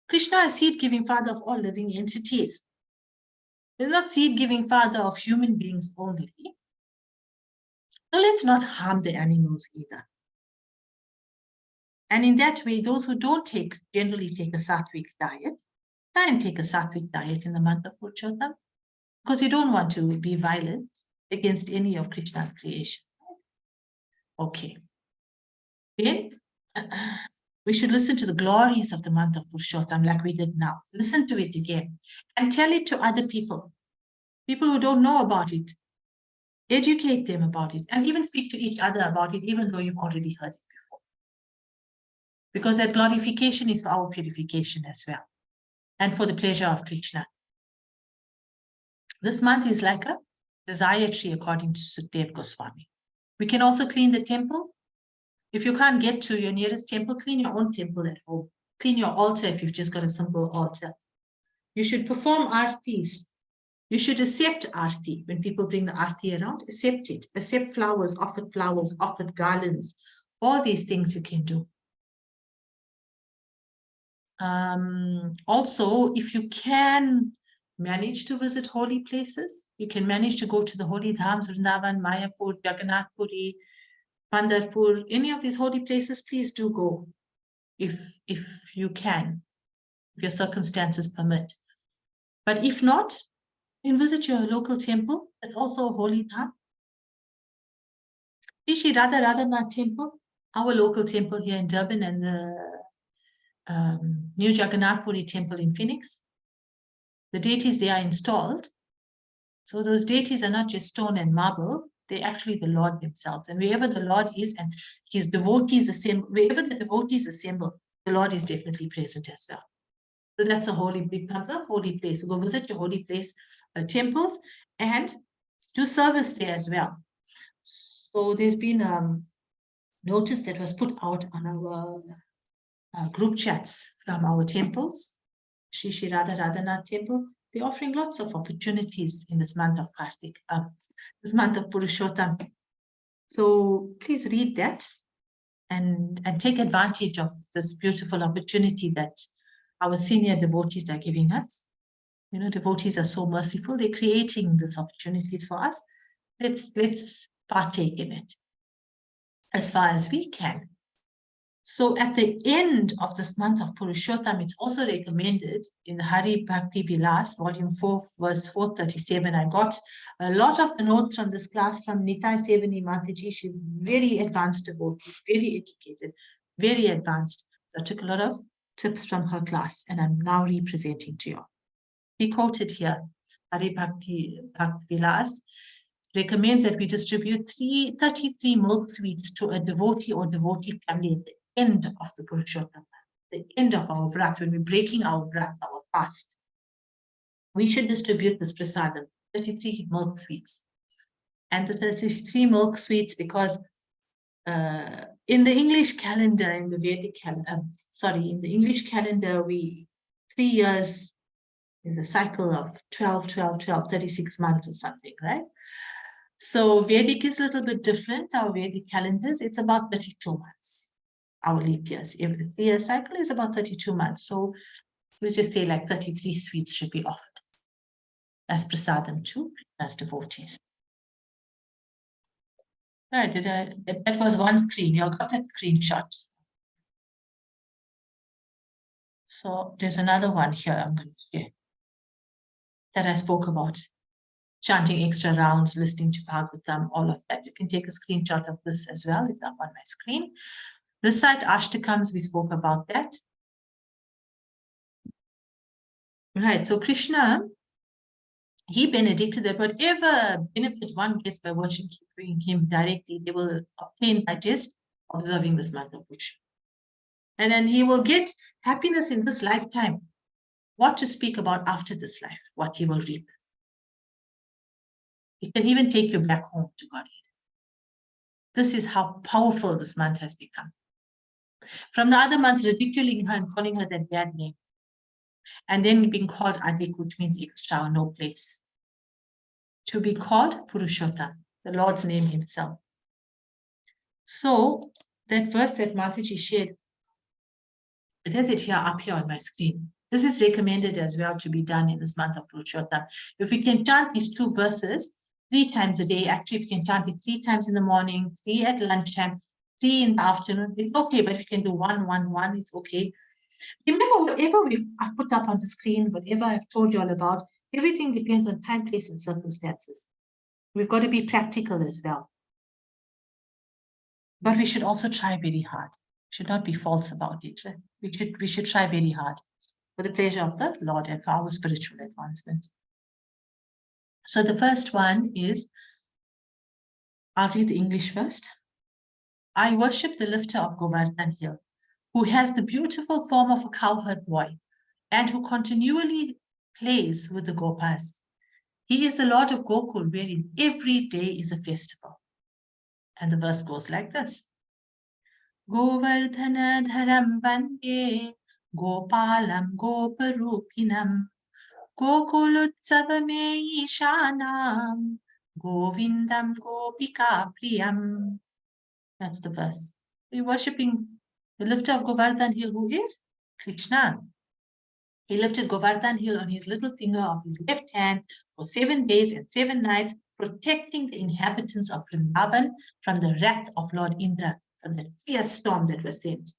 Krishna is seed-giving father of all living entities. He's not seed-giving father of human beings only. So let's not harm the animals either. And in that way, those who don't generally take a sattvic diet, try and take a sattvic diet in the month of Purushottam, because you don't want to be violent against any of Krishna's creation. Okay. Then we should listen to the glories of the month of Purushottam like we did now. Listen to it again and tell it to other people who don't know about it. Educate them about it and even speak to each other about it, even though you've already heard it before. Because that glorification is for our purification as well and for the pleasure of Krishna. This month is like a desire tree according to Sukdev Goswami. We can also clean the temple. If you can't get to your nearest temple, clean your own temple at home. Clean your altar if you've just got a simple altar. You should perform artis. You should accept arti. When people bring the arti around, accept it. Accept flowers, offered garlands. All these things you can do. Also, if you can manage to visit holy places, you can manage to go to the holy dhams, Vrindavan, Mayapur, Jagannath Puri, Pandarpur, any of these holy places, please do go if you can, if your circumstances permit. But if not, then visit your local temple. That's also a holy dham. Shri Radha temple, our local temple here in Durban, and the new Jagannath Puri temple in Phoenix. The deities, they are installed. So those deities are not just stone and marble, they're actually the Lord themselves. And wherever the Lord is and his devotees assemble, wherever the devotees assemble, the Lord is definitely present as well. So that's a becomes a holy place. So go visit your holy place temples and do service there as well. So there's been notice that was put out on our group chats from our temples, Shri Radhanath temple. They're offering lots of opportunities in this month of Kartik, this month of Purushottam. So please read that and take advantage of this beautiful opportunity that our senior devotees are giving us. Devotees are so merciful. They're creating these opportunities for us. Let's partake in it as far as we can. So at the end of this month of Purushottam, it's also recommended in the Hari Bhakti Vilas, volume 4, verse 437. I got a lot of the notes from this class from Nitai Sevani Mataji. She's very advanced devotee, very educated, very advanced. I took a lot of tips from her class and I'm now representing to you. He quoted here, Hari Bhakti Vilas recommends that we distribute 33 milk sweets to a devotee or devotee family at the end of the Purushottam, the end of our vrat, when we're breaking our vrat, our fast. We should distribute this prasadam, 33 milk sweets. And the 33 milk sweets because in the English calendar, in the Vedic calendar, in the English calendar, 3 years There's a cycle of 12, 12, 12, 36 months or something, right? So Vedic is a little bit different. Our Vedic calendars, it's about 32 months. Our leap years. Every year cycle is about 32 months. So let's just say like 33 sweets should be offered as prasadam to as devotees. Right, that was one screen. You all got that screenshot. So there's another one here I'm going to share that I spoke about. Chanting extra rounds, listening to Bhagavatam, all of that. You can take a screenshot of this as well. It's up on my screen. Recite Ashtakams, we spoke about that. Right, so Krishna, he benedicted that whatever benefit one gets by worshiping him directly, they will obtain by just observing this month of Purushottam. And then he will get happiness in this lifetime. What to speak about after this life, what he will reap. It can even take you back home to Godhead. This is how powerful this month has become. From the other months, ridiculing her and calling her that bad name. And then being called Adik, which means extra or no place. To be called Purushottam, the Lord's name himself. So that verse that Mataji shared, it has it here up here on my screen. This is recommended as well to be done in this month of Purushottam. If we can chant these two verses 3 times a day, actually if you can chant it 3 times in the morning, 3 at lunchtime, 3 in the afternoon, it's okay, but if you can do 1, 1, 1, it's okay. Remember, whatever I've put up on the screen, whatever I've told you all about, everything depends on time, place, and circumstances. We've got to be practical as well. But we should also try very hard. Should not be false about it. Right? We should try very hard for the pleasure of the Lord and for our spiritual advancement. So the first one is, I'll read the English first. I worship the lifter of Govardhan Hill, who has the beautiful form of a cowherd boy and who continually plays with the Gopas. He is the Lord of Gokul, wherein every day is a festival. And the verse goes like this. Govardhana dharam bande, Gopalam Goparupinam, Gokulutsavame Ishanam, Govindam Gopika Priyam. That's the verse. We're worshipping the lifter of Govardhan Hill, who is Krishna. He lifted Govardhan Hill on his little finger of his left hand for 7 days and 7 nights, protecting the inhabitants of Vrindavan from the wrath of Lord Indra, from that fierce storm that was sent.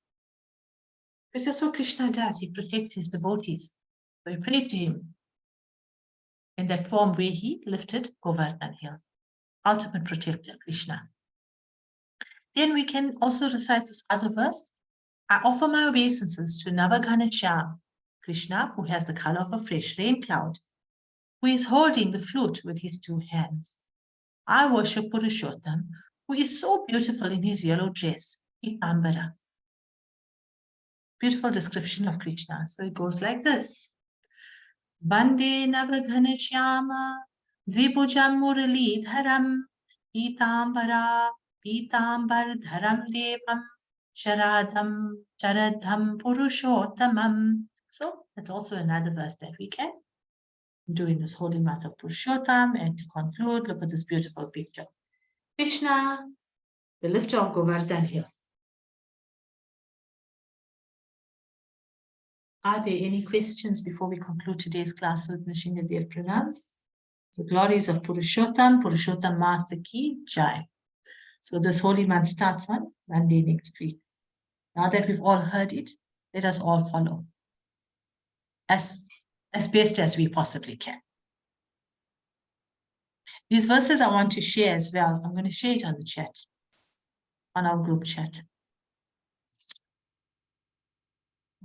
Because that's what Krishna does. He protects his devotees. So we pray to him in that form where he lifted Govardhan Hill. Ultimate protector, Krishna. Then we can also recite this other verse. I offer my obeisances to Navaghana Krishna, who has the color of a fresh rain cloud, who is holding the flute with his 2 hands. I worship Purushottam, who is so beautiful in his yellow dress, Pitambara. Beautiful description of Krishna. So it goes like this. Bande Navaghana Shyama, Dvibhujam Murali Dharam, Pitambara, Pitambar Dharam Devam, Sharadham, Charadham Purushottamam. So that's also another verse that we can do in this holy month of Purushottam. And to conclude, look at this beautiful picture. Krishna, the lifter of Govardhan Hill. Are there any questions before we conclude today's class with Nishinga Dev Pranams? The glories of Purushottam, Purushottam Master Ki Jai. So this holy month starts on Monday next week. Now that we've all heard it, let us all follow as best as we possibly can. These verses I want to share as well. I'm going to share it on the chat, on our group chat.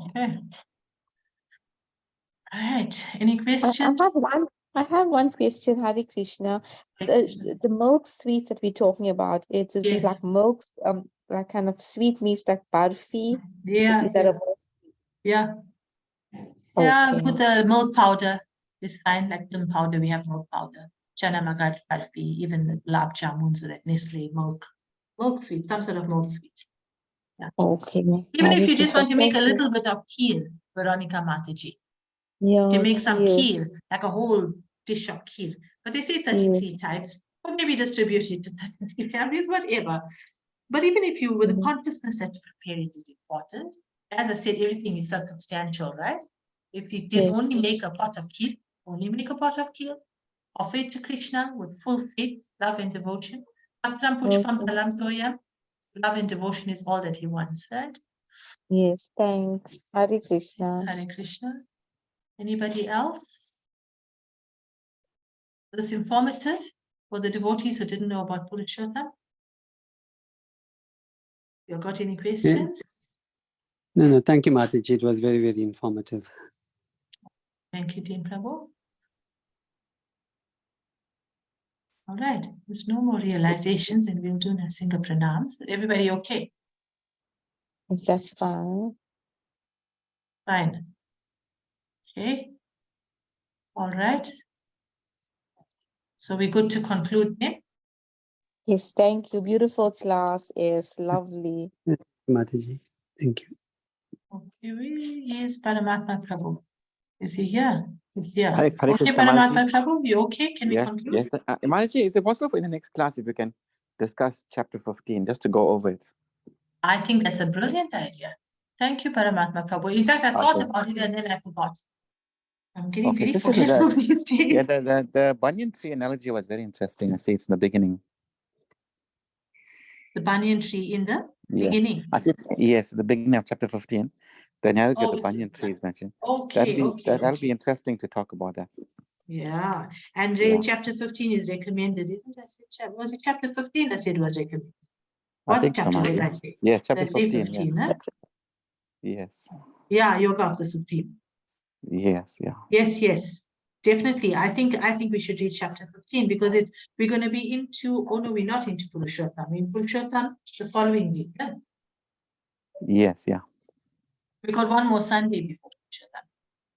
Okay. All right. Any questions? I have one question, Hare Krishna. The milk sweets that we're talking about, it would be like milk, like kind of sweet meats like barfi. Yeah. Is that a milk? Yeah. Okay. Yeah, with the milk powder is fine, like milk powder, we have milk powder. Chana magar barfi, even the gulab jamuns with that Nestle milk sweet, some sort of milk sweet. Yeah. Okay. Even if you just want to make a little bit of kheer, Veronica Mataji. You can Yeah, make some yes, kheer, like a whole dish of kheer. But they say 33 types, or maybe distribute it to 33 families, whatever. But even if you, with the consciousness that you prepare it is important, as I said, everything is circumstantial, right? If you can only make a pot of kheer, only make a pot of kheer, offer it to Krishna with full faith, love and devotion. Patram pushpam palam toyam. Love and devotion is all that he wants, right? Yes, thanks. Hare Krishna. Hare Krishna. Anybody else? Is this informative for the devotees who didn't know about Purushottam? You got any questions? No, thank you, Mataji. It was very, very informative. Thank you, Dean Prabhu. All right, there's no more realizations and we'll do Narasimha Pranams. Everybody okay? That's fine. Fine. Okay. All right. So we're good to conclude then? Yes, thank you. Beautiful class. Yes, lovely. Mataji, thank you. Okay, yes, Paramatma Prabhu. Is he here? He's here. Hare Okay, Krishna, Paramatma Mataji. Prabhu, you okay? Can we Yes, conclude? yes. Mataji, is it possible in the next class if we can discuss chapter 15, just to go over it? I think that's a brilliant idea. Thank you, Paramatma Prabhu. In fact, I thought about it and then I forgot. I'm getting very this forgetful is these days. yeah, the banyan tree analogy was very interesting. I see it's in the beginning. The banyan tree in the Yeah. beginning. I see yes, the beginning of chapter 15. The analogy of the is it? banyan tree is mentioned. Okay, That'll be interesting to talk about that. Yeah, and Yeah. chapter 15 is recommended, isn't it? Was it chapter 15? I said was recommended. I What think so, chapter did Mataji. I say? Yeah, Did chapter I say 15. 15, huh? Yes. Yeah, Yoga of the Supreme. Yes, yeah. Yes. Definitely. I think we should read chapter 15 because we're going to be into, oh no, we're not into Purushottam. In Purushottam the following week. Yeah? Yes, yeah. We got one more Sunday before Purushottam.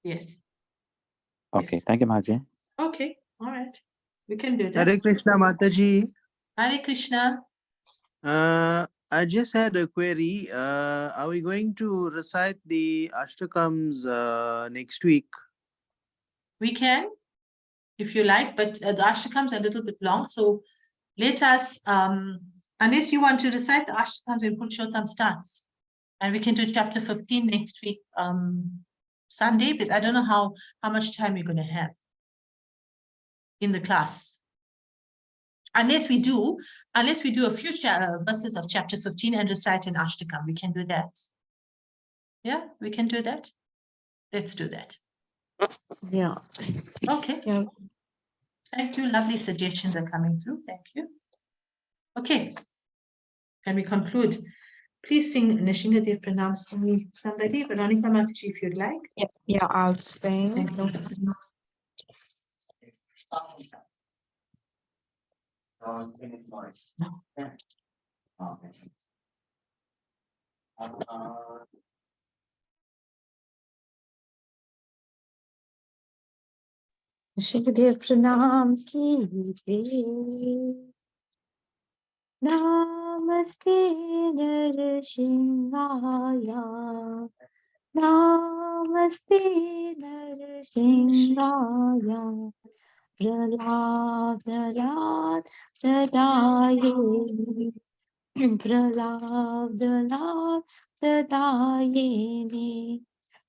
Yes. Okay, Yes. thank you, Mataji. Okay, all right. We can do that. Hare Krishna, Mataji. Hare Krishna. I just had a query. Are we going to recite the Ashtakams next week? We can, if you like, but the Ashtakams are a little bit long. So let us, unless you want to recite the Ashtakams when Purushottam starts, and we can do chapter 15 next week, Sunday, but I don't know how much time you're going to have in the class. Unless we do a few verses of chapter 15 and recite an Ashtakam, we can do that. Yeah, we can do that. Let's do that. Yeah. Okay. Yeah. Thank you. Lovely suggestions are coming through. Thank you. Okay. Can we conclude? Please sing Nishingadev Pranams for me, somebody. Veronica Mataji, if you'd like. Yeah, I'll sing. Thank you. Shikdev Pranam ki Namaste Narashingaya Namaste Narashingaya Praladarat Tadaye Praladarat Tadayene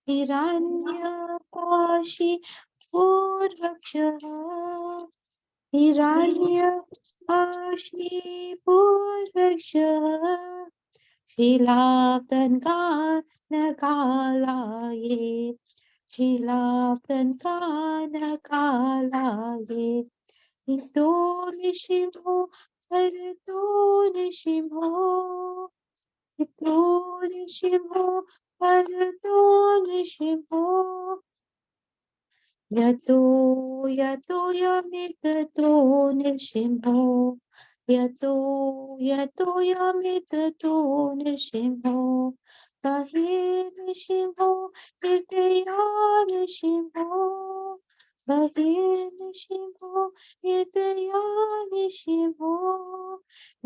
Hiranyapashi Purvaksha Hiranyapashi Purvaksha Shilabdanganakalaye Shilabdanganakalaye Ito Nishimho Harito Nishimho Ito Nishimho Harito Nishimho Yato yamitato nishimho Yato yamitato nishimho Tahi nishimho Irteya nishimho Tahi nishimho Irteya nishimho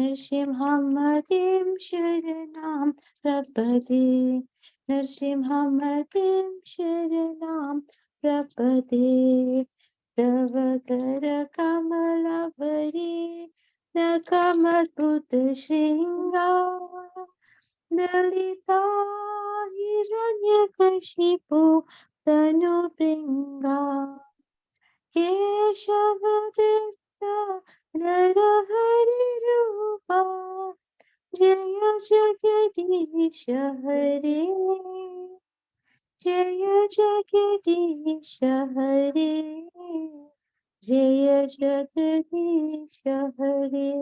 Nishimhamadim Sharanam Prabhade Nishimhamadim Sharanam प्रपदे तव कर कमलवरे न कमलपुत श्रृंगार ललिता हिरण्यकशिपु तनुभृङ्गा केशवदत्ता नरहरिरूपा जय जगदीश हरे जय जगदीश हरे जय जगदीश हरे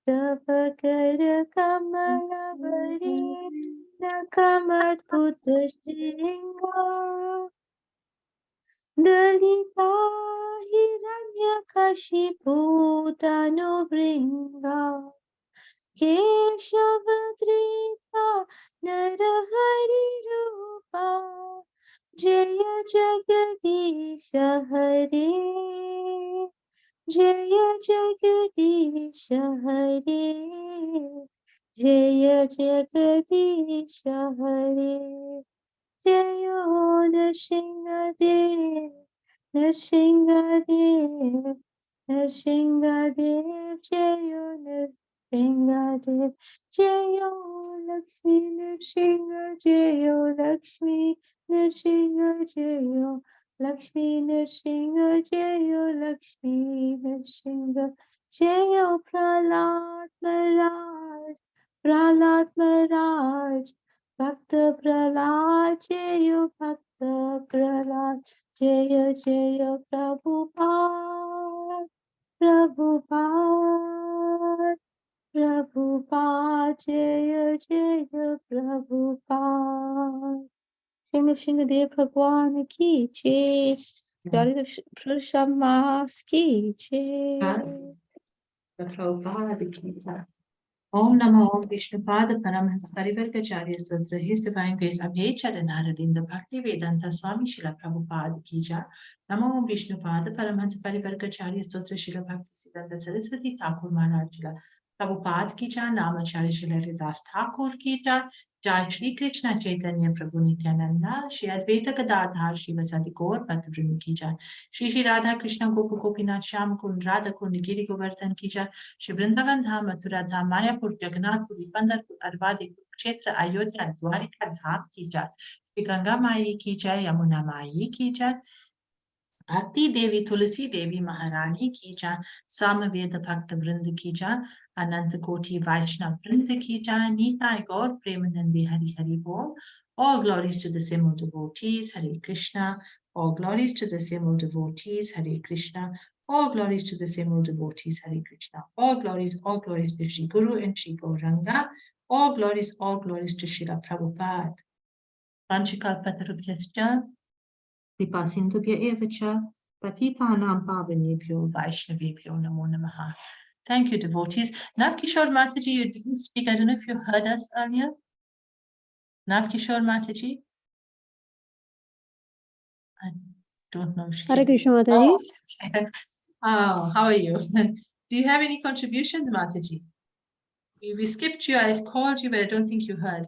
तव कर कमलवरे न कमलपुत श्रृंगार दलिता हिरण्यकशिपु तनुभृङ्गा केशवधृता नरहरिरूपा जय जगदीश हरे जय जगदीश हरे जय जगदीश हरे जय नरसिंहदेव नरसिंहदेव नरसिंहदेव जय नरसिंहदेव जय लक्ष्मी नरसिंह जय लक्ष्मी नरसिंह जय लक्ष्मी नरसिंह जय लक्ष्मी नरसिंह जय प्रहलाद महाराज प्रहलाद महाराज भक्त प्रहलाद जय भक्त प्रहलाद जय जय प्रभुपाद प्रभुपाद प्रभुपाद जय जय प्रभुपाद श्री नृसिंहदेव भगवान की जय पुरुषोत्तम मास की जय Prabhupada ki jai. Om Namo Om Vishnupada Paramhansa Parivargacharya Sutra. His Divine Grace Abhechara Naradinda Bhakti Vedanta Swami Srila Prabhupada ki jai. Namo Om Vishnupada Paramhansa Parivargacharya Sutra Srila Bhakti Siddhanta Saraswati Thakur Maharaj Srila Prabhupada ki jai. Namacharya Srila Haridas Thakur ki jai. Jai Shri Krishna Chaitanya Prabhu Nityananda Shri Advaita Gadadhar Shivasati Gaur Bhattavrini ki jai. Shri Shri Radha Krishna Gopu Gopinath Shyam Kund Radha Kund Giri Govardhan ki jai. Shri Vrindavan Dham, Mathura Dham, Mayapur, Jagannathpuri, Pandharpur, Arvadi, Kurukshetra, Ayodhya, Dwarika Dham ki jai. Shri Ganga Mai ki jai, Yamuna Mai ki jai. Bhakti Devi, Tulasi Devi Maharani ki jai. Samaveda Bhakta Vrinda ki jai. Ananta Koti Vaishnav Vrinda ki jai. Nitai Gaur Premanandi Hari Hari Bol. All glories to the Simul devotees, Hare Krishna. All glories to the Simul devotees, Hare Krishna. All glories to the Simul devotees, Hare Krishna. All glories to Shri Guru and Shri Gauranga. All glories to Srila Prabhupada. Vanchikalpatarubhyascha, Vipasindubhya evacha, Patitanam pavanebhyo, Vaishnavebhyo namo namaha. Thank you, devotees. Navkishore Mataji, you didn't speak. I don't know if you heard us earlier. Navkishore Mataji? I don't know if she Hare can. Krishna Mataji. Oh, how are you? Do you have any contributions, Mataji? We skipped you. I called you, but I don't think you heard.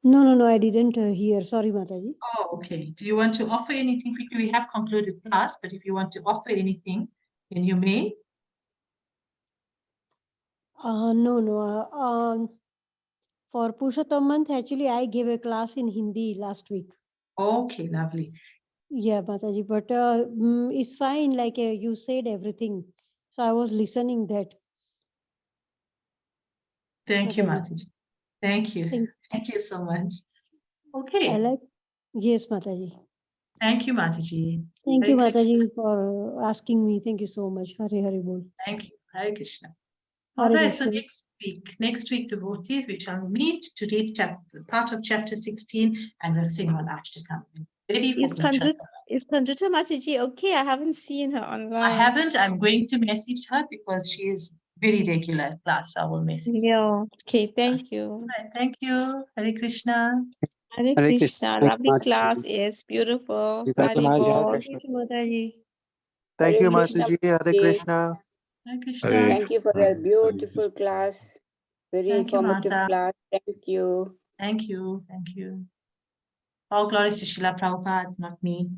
No, I didn't hear. Sorry, Mataji. Oh, okay. Do you want to offer anything quickly? We have concluded class, but if you want to offer anything, then you may. No. For Purushottam month, actually, I gave a class in Hindi last week. Okay, lovely. Yeah, Mataji, but it's fine. Like you said everything, so I was listening that. Thank you, Mataji. Thank you. Thank Thank you so much. Okay. I like. Yes, Mataji. Thank you, Mataji. Thank Hare you, Krishna. Mataji, for asking me. Thank you so much. Hare Hare Bol. Thank you. Hare Krishna. Hare All right, so Krishna. next week, devotees, we shall meet to read part of chapter 16 and we'll sing on Ashtakam. Ready for Purushottam. Is Kandruta Mataji okay? I haven't seen her online. I haven't. I'm going to message her because she is very regular at class. I will message. Yeah. Okay, thank you. All right, thank you. Hare Krishna. Hare Hare Krishna. Krishna. Lovely class. Yes, beautiful. Hare Haribol. Thank you, Mataji. Thank you, Hare Krishna, Mataji. Hare Mataji. Krishna. Hare Krishna. Hare Thank you for a beautiful class. Very Thank you, informative Mata. class. Thank you. Thank you. Thank you. All glories to Srila Prabhupada, not me.